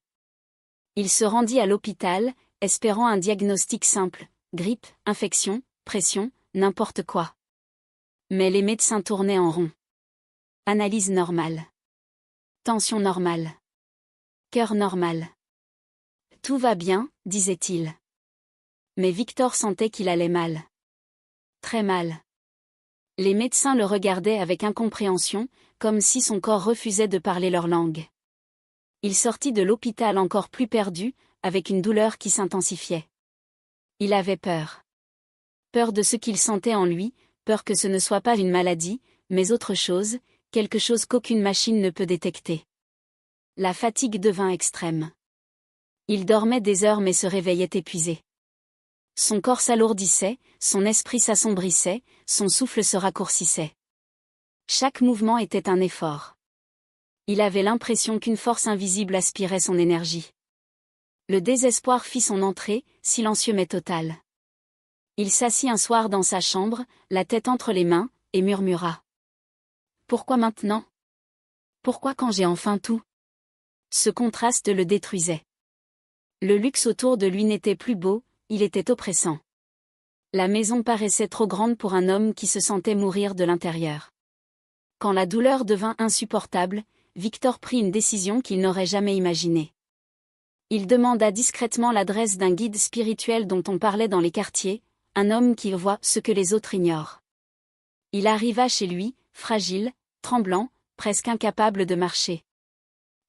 Il se rendit à l'hôpital, espérant un diagnostic simple, grippe, infection, pression, n'importe quoi. Mais les médecins tournaient en rond. Analyse normale. Tension normale. Cœur normal. Tout va bien, disait-il. Mais Victor sentait qu'il allait mal. Très mal. Les médecins le regardaient avec incompréhension, comme si son corps refusait de parler leur langue. Il sortit de l'hôpital encore plus perdu, avec une douleur qui s'intensifiait. Il avait peur. Peur de ce qu'il sentait en lui, peur que ce ne soit pas une maladie, mais autre chose, quelque chose qu'aucune machine ne peut détecter. La fatigue devint extrême. Il dormait des heures mais se réveillait épuisé. Son corps s'alourdissait, son esprit s'assombrissait, son souffle se raccourcissait. Chaque mouvement était un effort. Il avait l'impression qu'une force invisible aspirait son énergie. Le désespoir fit son entrée, silencieux mais total. Il s'assit un soir dans sa chambre, la tête entre les mains, et murmura. « Pourquoi maintenant ? Pourquoi quand j'ai enfin tout ?» Ce contraste le détruisait. Le luxe autour de lui n'était plus beau, il était oppressant. La maison paraissait trop grande pour un homme qui se sentait mourir de l'intérieur. Quand la douleur devint insupportable, Victor prit une décision qu'il n'aurait jamais imaginée. Il demanda discrètement l'adresse d'un guide spirituel dont on parlait dans les quartiers, un homme qui voit ce que les autres ignorent. Il arriva chez lui, fragile, tremblant, presque incapable de marcher.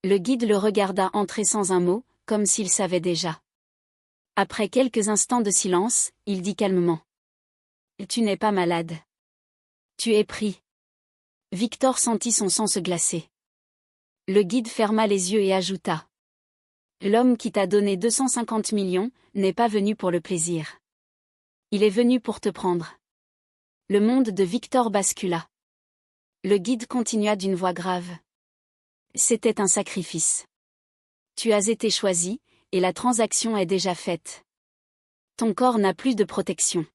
Le guide le regarda entrer sans un mot, comme s'il savait déjà. Après quelques instants de silence, il dit calmement. « Tu n'es pas malade. Tu es pris. » Victor sentit son sang se glacer. Le guide ferma les yeux et ajouta. « L'homme qui t'a donné 250 millions n'est pas venu pour le plaisir. Il est venu pour te prendre. » Le monde de Victor bascula. Le guide continua d'une voix grave. « C'était un sacrifice. Tu as été choisi, et la transaction est déjà faite. Ton corps n'a plus de protection. »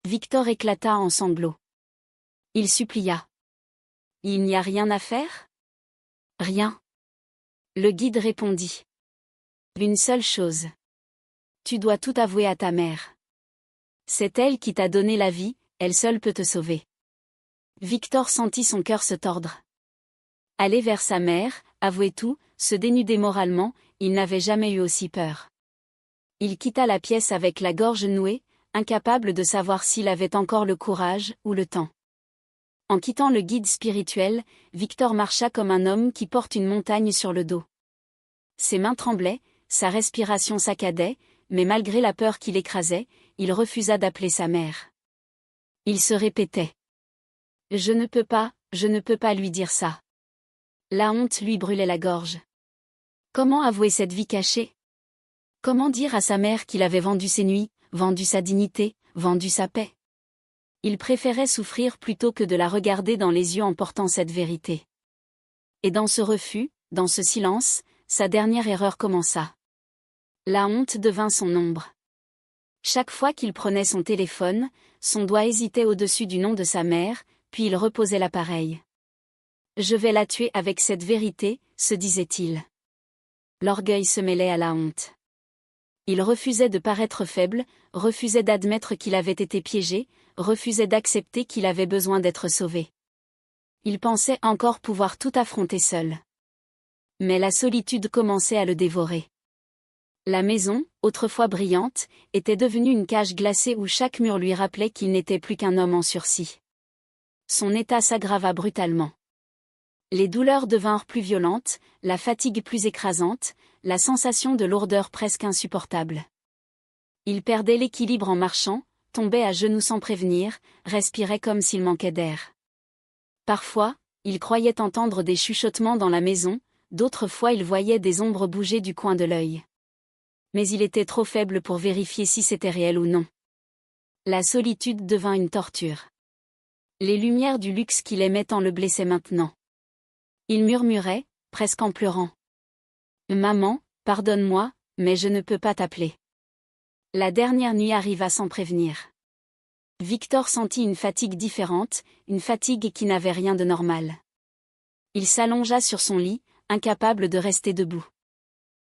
Victor éclata en sanglots. Il supplia. « Il n'y a rien à faire ? » « Rien. » Le guide répondit. « Une seule chose. Tu dois tout avouer à ta mère. C'est elle qui t'a donné la vie, elle seule peut te sauver. » Victor sentit son cœur se tordre. Aller vers sa mère, avouer tout, se dénuder moralement, il n'avait jamais eu aussi peur. Il quitta la pièce avec la gorge nouée, incapable de savoir s'il avait encore le courage ou le temps. En quittant le guide spirituel, Victor marcha comme un homme qui porte une montagne sur le dos. Ses mains tremblaient, sa respiration saccadait, mais malgré la peur qui l'écrasait, il refusa d'appeler sa mère. Il se répétait. « Je ne peux pas lui dire ça. » La honte lui brûlait la gorge. Comment avouer cette vie cachée ? Comment dire à sa mère qu'il avait vendu ses nuits, vendu sa dignité, vendu sa paix ? Il préférait souffrir plutôt que de la regarder dans les yeux en portant cette vérité. Et dans ce refus, dans ce silence, sa dernière erreur commença. La honte devint son ombre. Chaque fois qu'il prenait son téléphone, son doigt hésitait au-dessus du nom de sa mère, puis il reposait l'appareil. « Je vais la tuer avec cette vérité », se disait-il. L'orgueil se mêlait à la honte. Il refusait de paraître faible, refusait d'admettre qu'il avait été piégé, refusait d'accepter qu'il avait besoin d'être sauvé. Il pensait encore pouvoir tout affronter seul. Mais la solitude commençait à le dévorer. La maison, autrefois brillante, était devenue une cage glacée où chaque mur lui rappelait qu'il n'était plus qu'un homme en sursis. Son état s'aggrava brutalement. Les douleurs devinrent plus violentes, la fatigue plus écrasante, la sensation de lourdeur presque insupportable. Il perdait l'équilibre en marchant, tombait à genoux sans prévenir, respirait comme s'il manquait d'air. Parfois, il croyait entendre des chuchotements dans la maison, d'autres fois il voyait des ombres bouger du coin de l'œil. Mais il était trop faible pour vérifier si c'était réel ou non. La solitude devint une torture. Les lumières du luxe qu'il aimait tant le blessaient maintenant. Il murmurait, presque en pleurant. « Maman, pardonne-moi, mais je ne peux pas t'appeler. » La dernière nuit arriva sans prévenir. Victor sentit une fatigue différente, une fatigue qui n'avait rien de normal. Il s'allongea sur son lit, incapable de rester debout.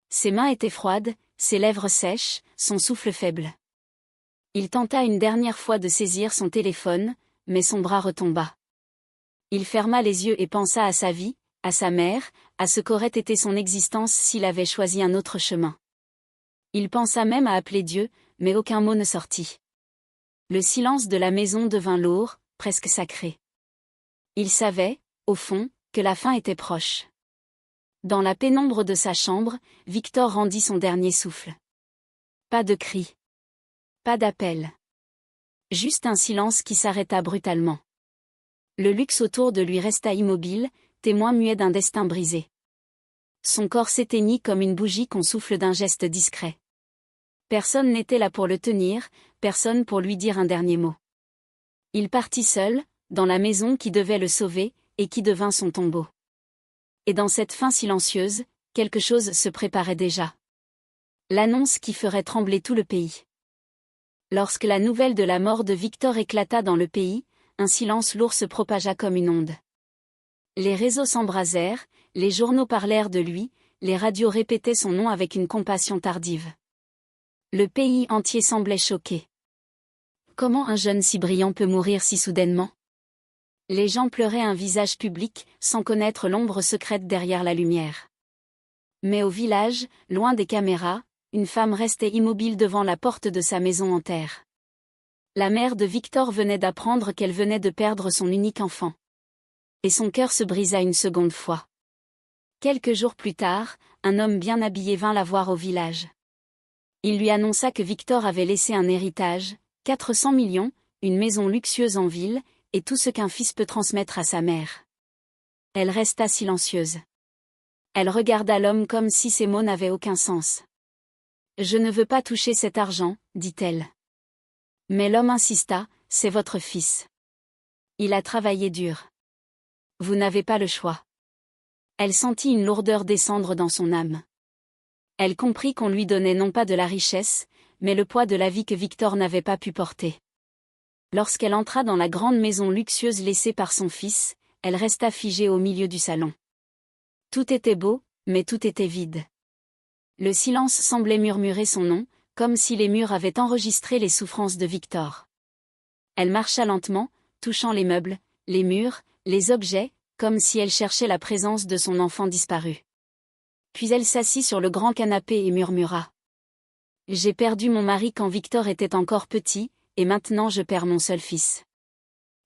Ses mains étaient froides, ses lèvres sèches, son souffle faible. Il tenta une dernière fois de saisir son téléphone, mais son bras retomba. Il ferma les yeux et pensa à sa vie, à sa mère, à ce qu'aurait été son existence s'il avait choisi un autre chemin. Il pensa même à appeler Dieu, mais aucun mot ne sortit. Le silence de la maison devint lourd, presque sacré. Il savait, au fond, que la fin était proche. Dans la pénombre de sa chambre, Victor rendit son dernier souffle. Pas de cri. Pas d'appel. Juste un silence qui s'arrêta brutalement. Le luxe autour de lui resta immobile, témoin muet d'un destin brisé. Son corps s'éteignit comme une bougie qu'on souffle d'un geste discret. Personne n'était là pour le tenir, personne pour lui dire un dernier mot. Il partit seul, dans la maison qui devait le sauver, et qui devint son tombeau. Et dans cette fin silencieuse, quelque chose se préparait déjà. L'annonce qui ferait trembler tout le pays. Lorsque la nouvelle de la mort de Victor éclata dans le pays, un silence lourd se propagea comme une onde. Les réseaux s'embrasèrent, les journaux parlèrent de lui, les radios répétaient son nom avec une compassion tardive. Le pays entier semblait choqué. Comment un jeune si brillant peut mourir si soudainement? Les gens pleuraient un visage public, sans connaître l'ombre secrète derrière la lumière. Mais au village, loin des caméras, une femme restait immobile devant la porte de sa maison en terre. La mère de Victor venait d'apprendre qu'elle venait de perdre son unique enfant. Et son cœur se brisa une seconde fois. Quelques jours plus tard, un homme bien habillé vint la voir au village. Il lui annonça que Victor avait laissé un héritage, 400 millions, une maison luxueuse en ville, et tout ce qu'un fils peut transmettre à sa mère. Elle resta silencieuse. Elle regarda l'homme comme si ces mots n'avaient aucun sens. « Je ne veux pas toucher cet argent, dit-elle. » Mais l'homme insista, « C'est votre fils. Il a travaillé dur. Vous n'avez pas le choix. » Elle sentit une lourdeur descendre dans son âme. Elle comprit qu'on lui donnait non pas de la richesse, mais le poids de la vie que Victor n'avait pas pu porter. Lorsqu'elle entra dans la grande maison luxueuse laissée par son fils, elle resta figée au milieu du salon. Tout était beau, mais tout était vide. Le silence semblait murmurer son nom, comme si les murs avaient enregistré les souffrances de Victor. Elle marcha lentement, touchant les meubles, les murs, les objets, comme si elle cherchait la présence de son enfant disparu. Puis elle s'assit sur le grand canapé et murmura. « J'ai perdu mon mari quand Victor était encore petit, et maintenant je perds mon seul fils.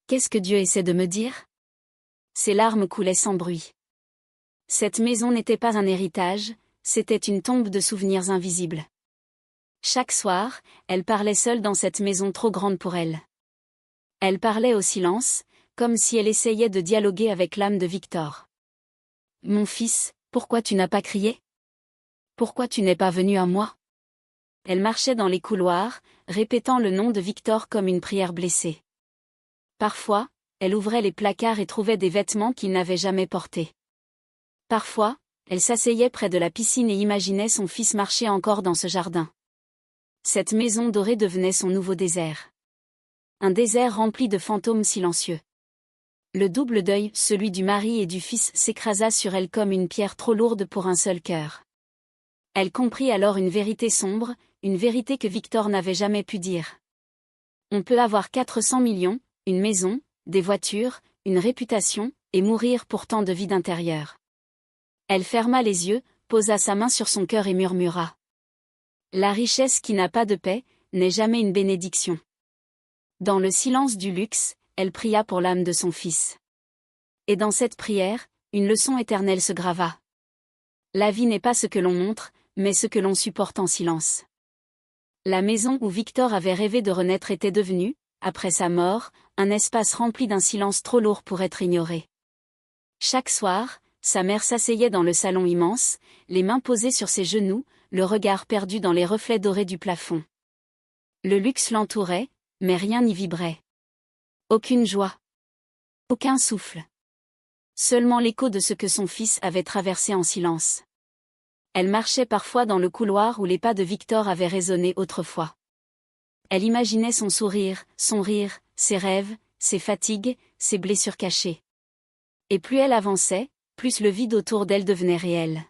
Qu'est-ce que Dieu essaie de me dire ?» Ses larmes coulaient sans bruit. Cette maison n'était pas un héritage, c'était une tombe de souvenirs invisibles. Chaque soir, elle parlait seule dans cette maison trop grande pour elle. Elle parlait au silence, comme si elle essayait de dialoguer avec l'âme de Victor. « Mon fils, pourquoi tu n'as pas crié? Pourquoi tu n'es pas venu à moi ?» Elle marchait dans les couloirs, répétant le nom de Victor comme une prière blessée. Parfois, elle ouvrait les placards et trouvait des vêtements qu'il n'avait jamais portés. Parfois, elle s'asseyait près de la piscine et imaginait son fils marcher encore dans ce jardin. Cette maison dorée devenait son nouveau désert. Un désert rempli de fantômes silencieux. Le double deuil, celui du mari et du fils, s'écrasa sur elle comme une pierre trop lourde pour un seul cœur. Elle comprit alors une vérité sombre, une vérité que Victor n'avait jamais pu dire. On peut avoir 400 millions, une maison, des voitures, une réputation, et mourir pourtant de vide intérieur. Elle ferma les yeux, posa sa main sur son cœur et murmura. La richesse qui n'a pas de paix, n'est jamais une bénédiction. Dans le silence du luxe, elle pria pour l'âme de son fils. Et dans cette prière, une leçon éternelle se grava. La vie n'est pas ce que l'on montre, mais ce que l'on supporte en silence. La maison où Victor avait rêvé de renaître était devenue, après sa mort, un espace rempli d'un silence trop lourd pour être ignoré. Chaque soir, sa mère s'asseyait dans le salon immense, les mains posées sur ses genoux, le regard perdu dans les reflets dorés du plafond. Le luxe l'entourait, mais rien n'y vibrait. Aucune joie. Aucun souffle. Seulement l'écho de ce que son fils avait traversé en silence. Elle marchait parfois dans le couloir où les pas de Victor avaient résonné autrefois. Elle imaginait son sourire, son rire, ses rêves, ses fatigues, ses blessures cachées. Et plus elle avançait, plus le vide autour d'elle devenait réel.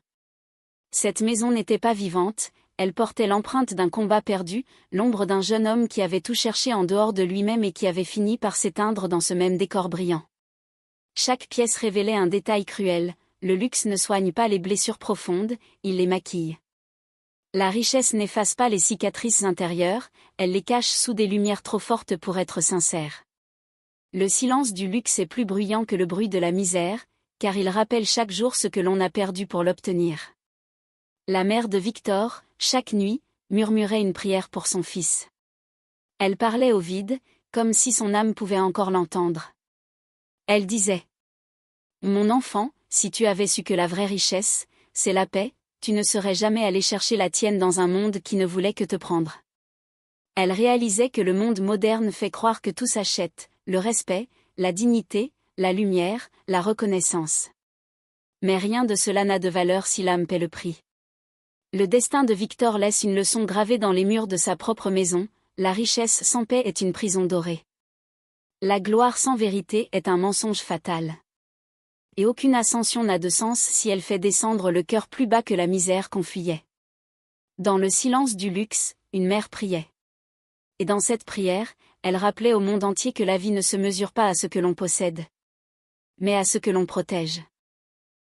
Cette maison n'était pas vivante, elle portait l'empreinte d'un combat perdu, l'ombre d'un jeune homme qui avait tout cherché en dehors de lui-même et qui avait fini par s'éteindre dans ce même décor brillant. Chaque pièce révélait un détail cruel, le luxe ne soigne pas les blessures profondes, il les maquille. La richesse n'efface pas les cicatrices intérieures, elle les cache sous des lumières trop fortes pour être sincères. Le silence du luxe est plus bruyant que le bruit de la misère, car il rappelle chaque jour ce que l'on a perdu pour l'obtenir. La mère de Victor, chaque nuit, murmurait une prière pour son fils. Elle parlait au vide, comme si son âme pouvait encore l'entendre. Elle disait : « Mon enfant, si tu avais su que la vraie richesse, c'est la paix, tu ne serais jamais allé chercher la tienne dans un monde qui ne voulait que te prendre. » Elle réalisait que le monde moderne fait croire que tout s'achète, le respect, la dignité, la lumière, la reconnaissance. Mais rien de cela n'a de valeur si l'âme paie le prix. Le destin de Victor laisse une leçon gravée dans les murs de sa propre maison, la richesse sans paix est une prison dorée. La gloire sans vérité est un mensonge fatal. Et aucune ascension n'a de sens si elle fait descendre le cœur plus bas que la misère qu'on fuyait. Dans le silence du luxe, une mère priait. Et dans cette prière, elle rappelait au monde entier que la vie ne se mesure pas à ce que l'on possède, mais à ce que l'on protège.